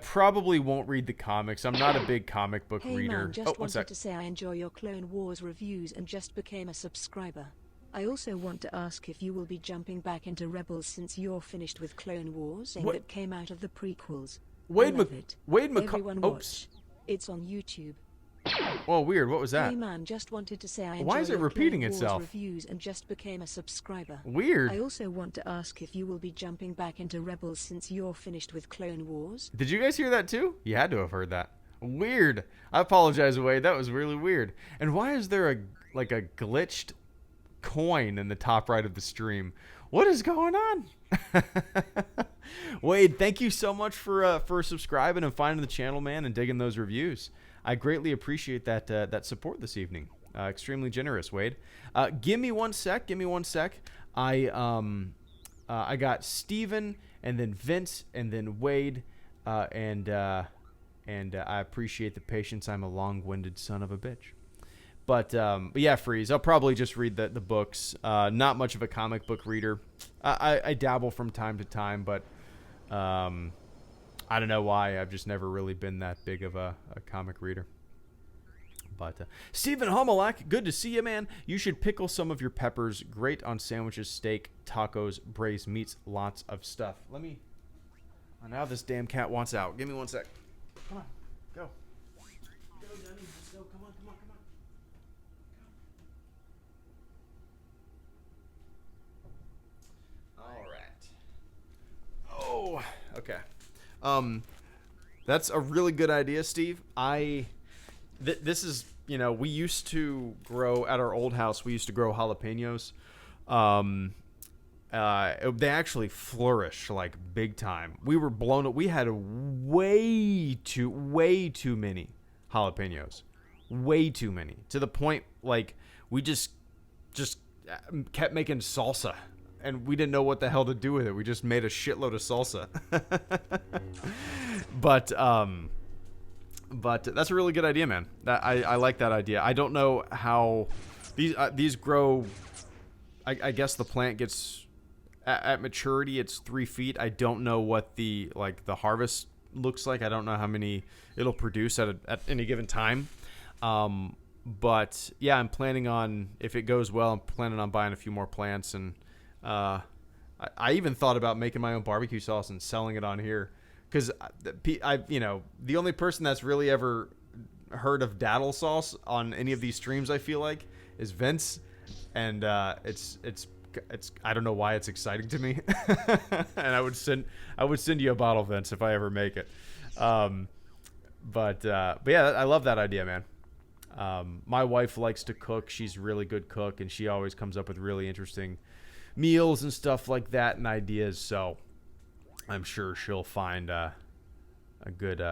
probably won't read the comics. I'm not a big comic book Hey reader. man, just wanted to say I enjoy your Clone Wars reviews and just became a subscriber. I also want to ask if you will be jumping back into Rebels since you're finished with Clone Wars and that came out of the prequels. Wade I love it. Everyone watch. It's on YouTube. Oh, weird. What was that? Hey man, just wanted to say I enjoy Why is it your repeating Clone Wars itself? reviews and just became a subscriber. Weird. I also want to ask if you will be jumping back into Rebels since you're finished with Clone Wars. Did you guys hear that too? You had to have heard that. Weird. I apologize, Wade. That was really weird. And why is there a glitched coin in the top right of the stream? What is going on? Wade, thank you so much for subscribing and finding the channel, man, and digging those reviews. I greatly appreciate that support this evening. Extremely generous, Wade. Give me one sec. I got Steven and then Vince and then Wade, and I appreciate the patience. I'm a long-winded son of a bitch. But yeah, Freeze. I'll probably just read the books. Not much of a comic book reader. I dabble from time to time, but I don't know why. I've just never really been that big of a comic reader. But Stephen Homelak, good to see you, man. You should pickle some of your peppers. Great on sandwiches, steak, tacos, braised meats, lots of stuff. Let me... Oh, now this damn cat wants out. Give me one sec. Come on. Go. Go, Dummy. Let's go. Come on. All right. Oh, okay. That's a really good idea, Steve. This is, we used to grow at our old house. We used to grow jalapenos. They actually flourish like big time. We were blown up. We had way too many jalapenos, way too many, to the point like we just kept making salsa. And we didn't know what the hell to do with it. We just made a shitload of salsa. But that's a really good idea, man. I like that idea. I don't know how these grow. I guess the plant gets at maturity. It's 3 feet. I don't know what the harvest looks like. I don't know how many it'll produce at any given time. But yeah, I'm planning on, if it goes well, I'm planning on buying a few more plants, and I even thought about making my own barbecue sauce and selling it on here, because the only person that's really ever heard of daddle sauce on any of these streams, I feel like, is Vince, and it's I don't know why it's exciting to me. And I would send you a bottle, Vince, if I ever make it. But yeah, I love that idea, man. My wife likes to cook. She's a really good cook, and she always comes up with really interesting meals and stuff like that and ideas. So I'm sure she'll find a good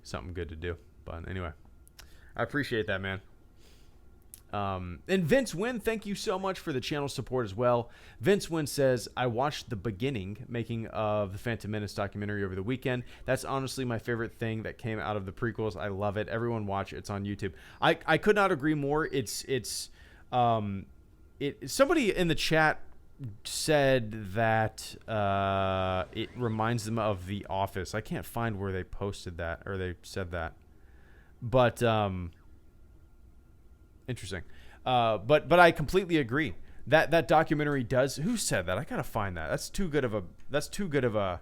something good to do. But anyway, I appreciate that, man. And Vince Wynn, thank you so much for the channel support as well. Vince Wynn says, I watched the beginning making of the Phantom Menace documentary over the weekend. That's honestly my favorite thing that came out of the prequels. I love it. Everyone watch it. It's on YouTube. I could not agree more. Somebody in the chat said that it reminds them of The Office. I can't find where they posted that or they said that, but interesting. But I completely agree that documentary does. Who said that? I gotta find that. That's too good of a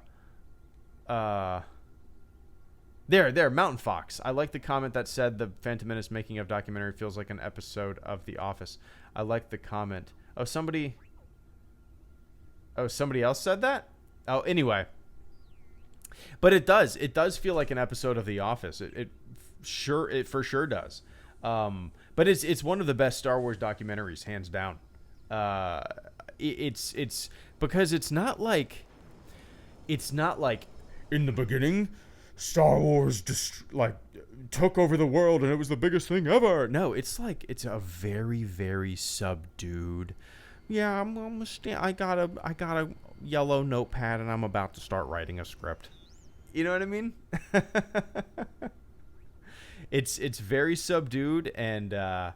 There, Mountain Fox. I like the comment that said the Phantom Menace making of documentary feels like an episode of The Office. I like the comment. Somebody else said that? Oh, anyway. But it does feel like an episode of The Office. It for sure does. But it's one of the best Star Wars documentaries, hands down. It's because it's not like in the beginning Star Wars just took over the world and it was the biggest thing ever. No, it's a very, very subdued. Yeah, I got a yellow notepad and I'm about to start writing a script. You know what I mean? It's very subdued and I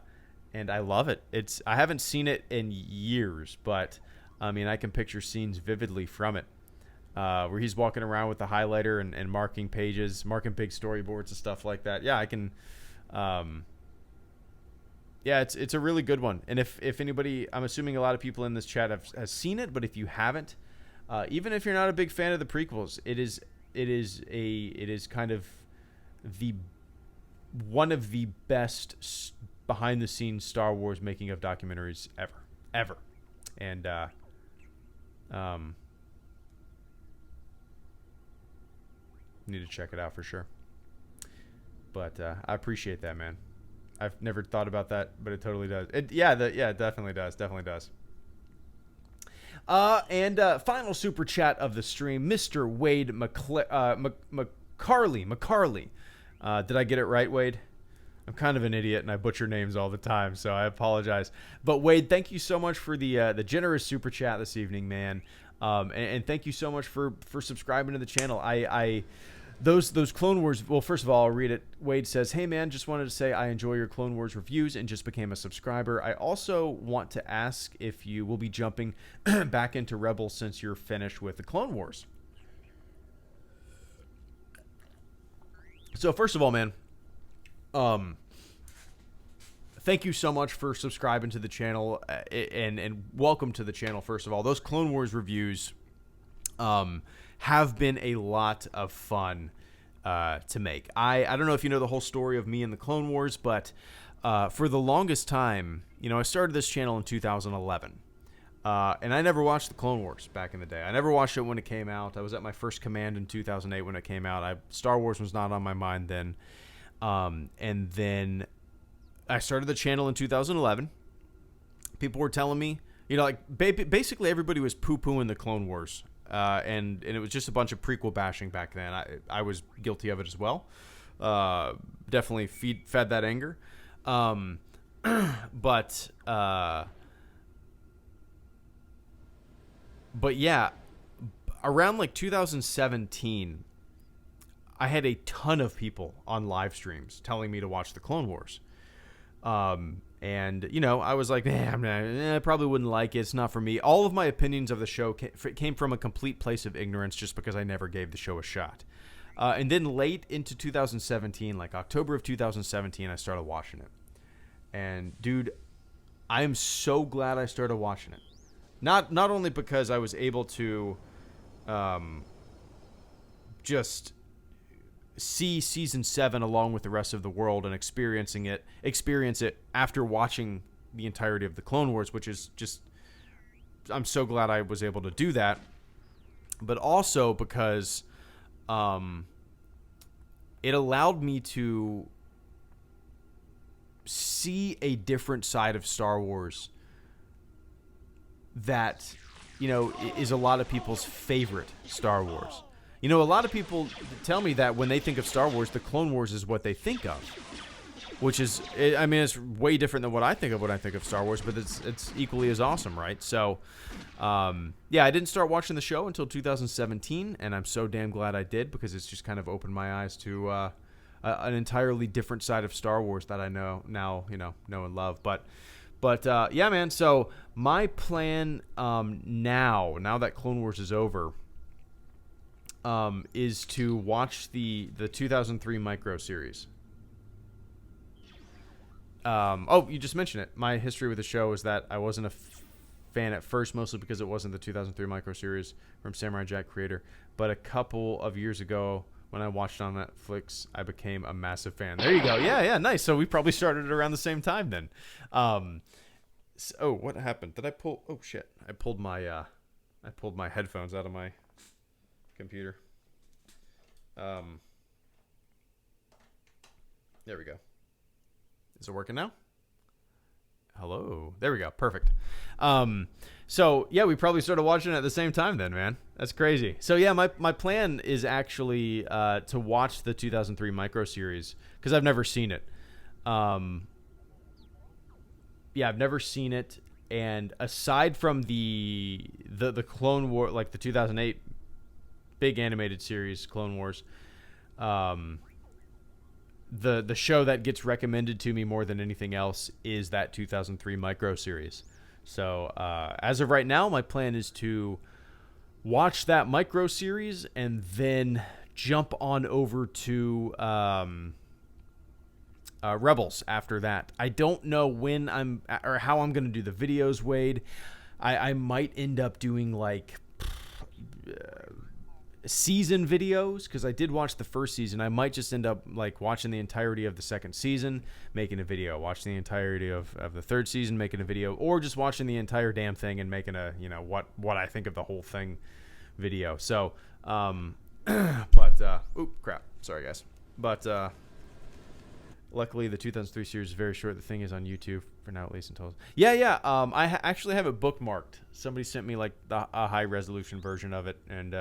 love it. I haven't seen it in years, but I mean I can picture scenes vividly from it. Where he's walking around with the highlighter and marking pages, marking big storyboards and stuff like that. Yeah, I can. Yeah, it's a really good one. And if anybody, I'm assuming a lot of people in this chat has seen it, but if you haven't, even if you're not a big fan of the prequels, it is kind of one of the best behind the scenes Star Wars making of documentaries ever, and need to check it out for sure. But I appreciate that, man. I've never thought about that, but it totally does. It definitely does. And final super chat of the stream, Mr. Wade McCarley. Did I get it right, Wade? I'm kind of an idiot and I butcher names all the time, so I apologize. But Wade, thank you so much for the generous super chat this evening, man. And thank you so much for subscribing to the channel. Those Clone Wars, well, first of all, I'll read it. Wade says, hey man, just wanted to say I enjoy your Clone Wars reviews and just became a subscriber. I also want to ask if you will be jumping back into Rebels since you're finished with the Clone Wars. So first of all, man, thank you so much for subscribing to the channel and welcome to the channel. First of all, those Clone Wars reviews have been a lot of fun to make. I don't know if you know the whole story of me and the Clone Wars, but for the longest time, I started this channel in 2011. And I never watched the Clone Wars back in the day. I never watched it when it came out. I was at my first command in 2008 when it came out. Star Wars was not on my mind then. And then I started the channel in 2011. People were telling me, basically everybody was poo-pooing the Clone Wars. And it was just a bunch of prequel bashing back then. I was guilty of it as well. Definitely fed that anger. But yeah, around 2017, I had a ton of people on live streams telling me to watch the Clone Wars. And, I was like, I probably wouldn't like it. It's not for me. All of my opinions of the show came from a complete place of ignorance just because I never gave the show a shot. And then late into 2017, October of 2017, I started watching it. And, dude, I am so glad I started watching it. Not only because I was able to just see season 7 along with the rest of the world and experience it after watching the entirety of the Clone Wars, which is just, I'm so glad I was able to do that, but also because it allowed me to see a different side of Star Wars that, is a lot of people's favorite Star Wars. A lot of people tell me that when they think of Star Wars, the Clone Wars is what they think of, which is, it's way different than what I think of when I think of Star Wars, but it's equally as awesome, right? So, I didn't start watching the show until 2017, and I'm so damn glad I did because it's just kind of opened my eyes to an entirely different side of Star Wars that I know and love. But yeah, man. So my plan now that Clone Wars is over, is to watch the 2003 micro series. You just mentioned it. My history with the show is that I wasn't a fan at first, mostly because it wasn't the 2003 micro series from Samurai Jack creator. But a couple of years ago, When I watched on Netflix, I became a massive fan. There you go. Yeah, nice. So we probably started around the same time then. So what happened? Did I pull? Oh shit! I pulled my headphones out of my computer. There we go. Is it working now? Hello. There we go. Perfect. So yeah, we probably started watching it at the same time then, man. That's crazy. So yeah, my plan is actually to watch the 2003 micro series because I've never seen it. Yeah, I've never seen it, and aside from the Clone War, like the 2008 big animated series, Clone Wars, the show that gets recommended to me more than anything else is that 2003 micro series. So as of right now, my plan is to watch that micro series and then jump on over to Rebels after that. I don't know when or how I'm going to do the videos, Wade. I might end up doing like season videos because I did watch the first season. I might just end up like watching the entirety of the second season, making a video, watching the entirety of the third season, making a video, or just watching the entire damn thing and making a, what I think of the whole thing video. So, oop, crap. Sorry guys. But, luckily, the 2003 series is very short. The thing is on YouTube for now, at least until. Yeah. I actually have it bookmarked. Somebody sent me like a high resolution version of it, and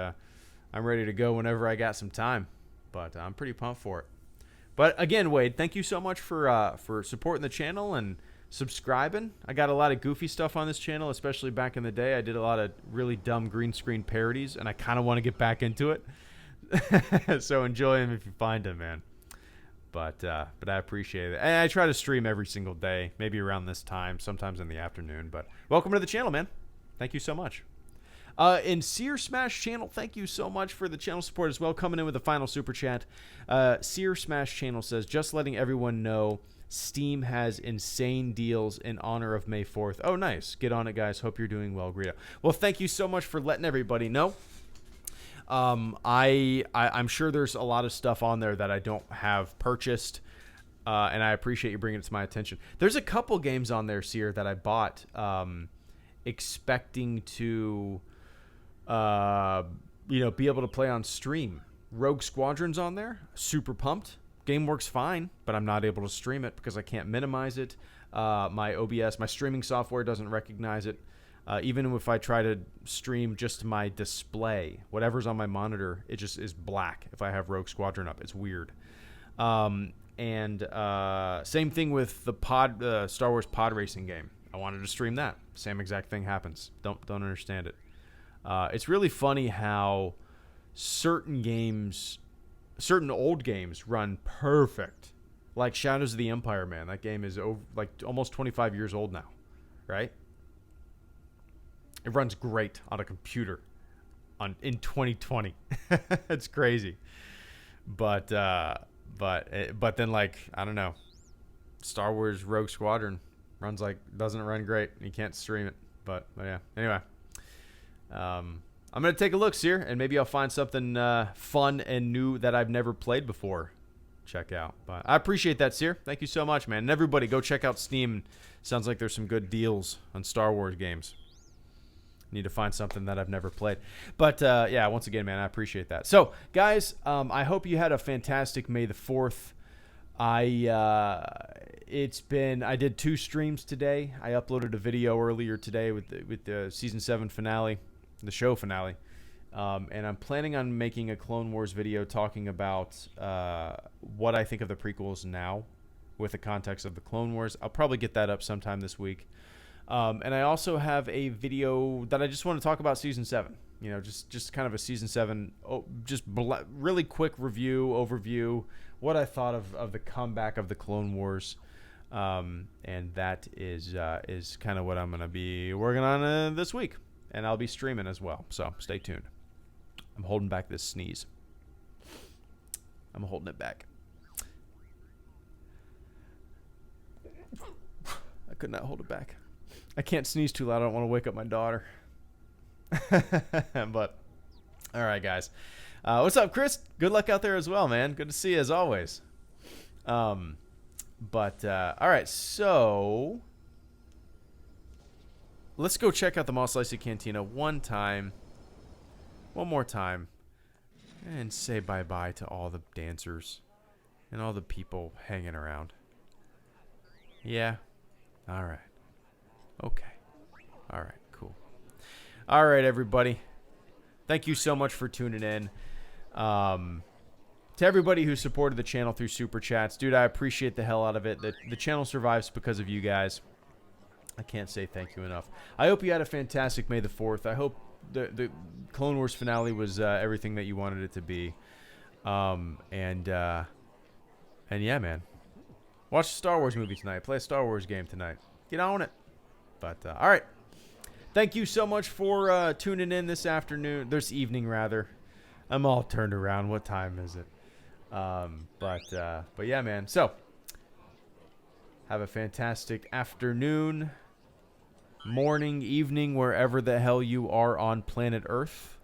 I'm ready to go whenever I got some time. But I'm pretty pumped for it. But again, Wade, thank you so much for supporting the channel and subscribing. I got a lot of goofy stuff on this channel, especially back in the day. I did a lot of really dumb green screen parodies, and I kind of want to get back into it. So enjoy them if you find them, man. But I appreciate it. And I try to stream every single day, maybe around this time, sometimes in the afternoon. But welcome to the channel, man. Thank you so much. In Sear Smash Channel, thank you so much for the channel support as well. Coming in with a final super chat. Sear Smash Channel says, just letting everyone know Steam has insane deals in honor of May 4th. Oh, nice. Get on it, guys. Hope you're doing well, Greedo. Well, thank you so much for letting everybody know. I'm sure there's a lot of stuff on there that I don't have purchased, and I appreciate you bringing it to my attention. There's a couple games on there, Sear, that I bought expecting to, be able to play on stream. Rogue Squadron's on there. Super pumped. Game works fine, but I'm not able to stream it because I can't minimize it. My OBS, my streaming software doesn't recognize it. Even if I try to stream just my display, whatever's on my monitor, it just is black if I have Rogue Squadron up. It's weird. Same thing with the Star Wars pod racing game. I wanted to stream that. Same exact thing happens. Don't understand it. It's really funny how certain old games run perfect. Like Shadows of the Empire, man. That game is almost 25 years old now, right? It runs great on a computer in 2020. It's crazy. But then, like, I don't know, Star Wars Rogue Squadron doesn't run great. You can't stream it. But yeah. Anyway, I'm gonna take a look, Sear, and maybe I'll find something fun and new that I've never played before. Check out. But I appreciate that, Sear. Thank you so much, man. And everybody, go check out Steam. Sounds like there's some good deals on Star Wars games. Need to find something that I've never played. But, yeah, once again, man, I appreciate that. So, guys, I hope you had a fantastic May the 4th. I did 2 streams today. I uploaded a video earlier today with the Season 7 finale, the show finale. And I'm planning on making a Clone Wars video talking about what I think of the prequels now with the context of the Clone Wars. I'll probably get that up sometime this week. And I also have a video that I just want to talk about Season 7. Just kind of a Season 7, really quick overview, what I thought of the comeback of the Clone Wars. And that is kind of what I'm going to be working on this week. And I'll be streaming as well, so stay tuned. I'm holding back this sneeze. I'm holding it back. I could not hold it back. I can't sneeze too loud. I don't want to wake up my daughter. But, all right, guys. What's up, Chris? Good luck out there as well, man. Good to see you as always. All right, so let's go check out the Mos Eisley Cantina one more time, and say bye-bye to all the dancers and all the people hanging around. Yeah? All right. Okay. All right, cool. All right, everybody. Thank you so much for tuning in. To everybody who supported the channel through Super Chats, dude, I appreciate the hell out of it. The channel survives because of you guys. I can't say thank you enough. I hope you had a fantastic May the 4th. I hope the Clone Wars finale was everything that you wanted it to be. And yeah, man. Watch a Star Wars movie tonight. Play a Star Wars game tonight. Get on it. But, all right. Thank you so much for tuning in this evening, rather. I'm all turned around. What time is it? But yeah, man. So, have a fantastic afternoon, morning, evening, wherever the hell you are on planet Earth.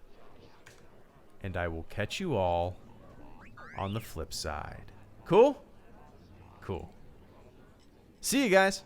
And I will catch you all on the flip side. Cool? Cool. See you guys.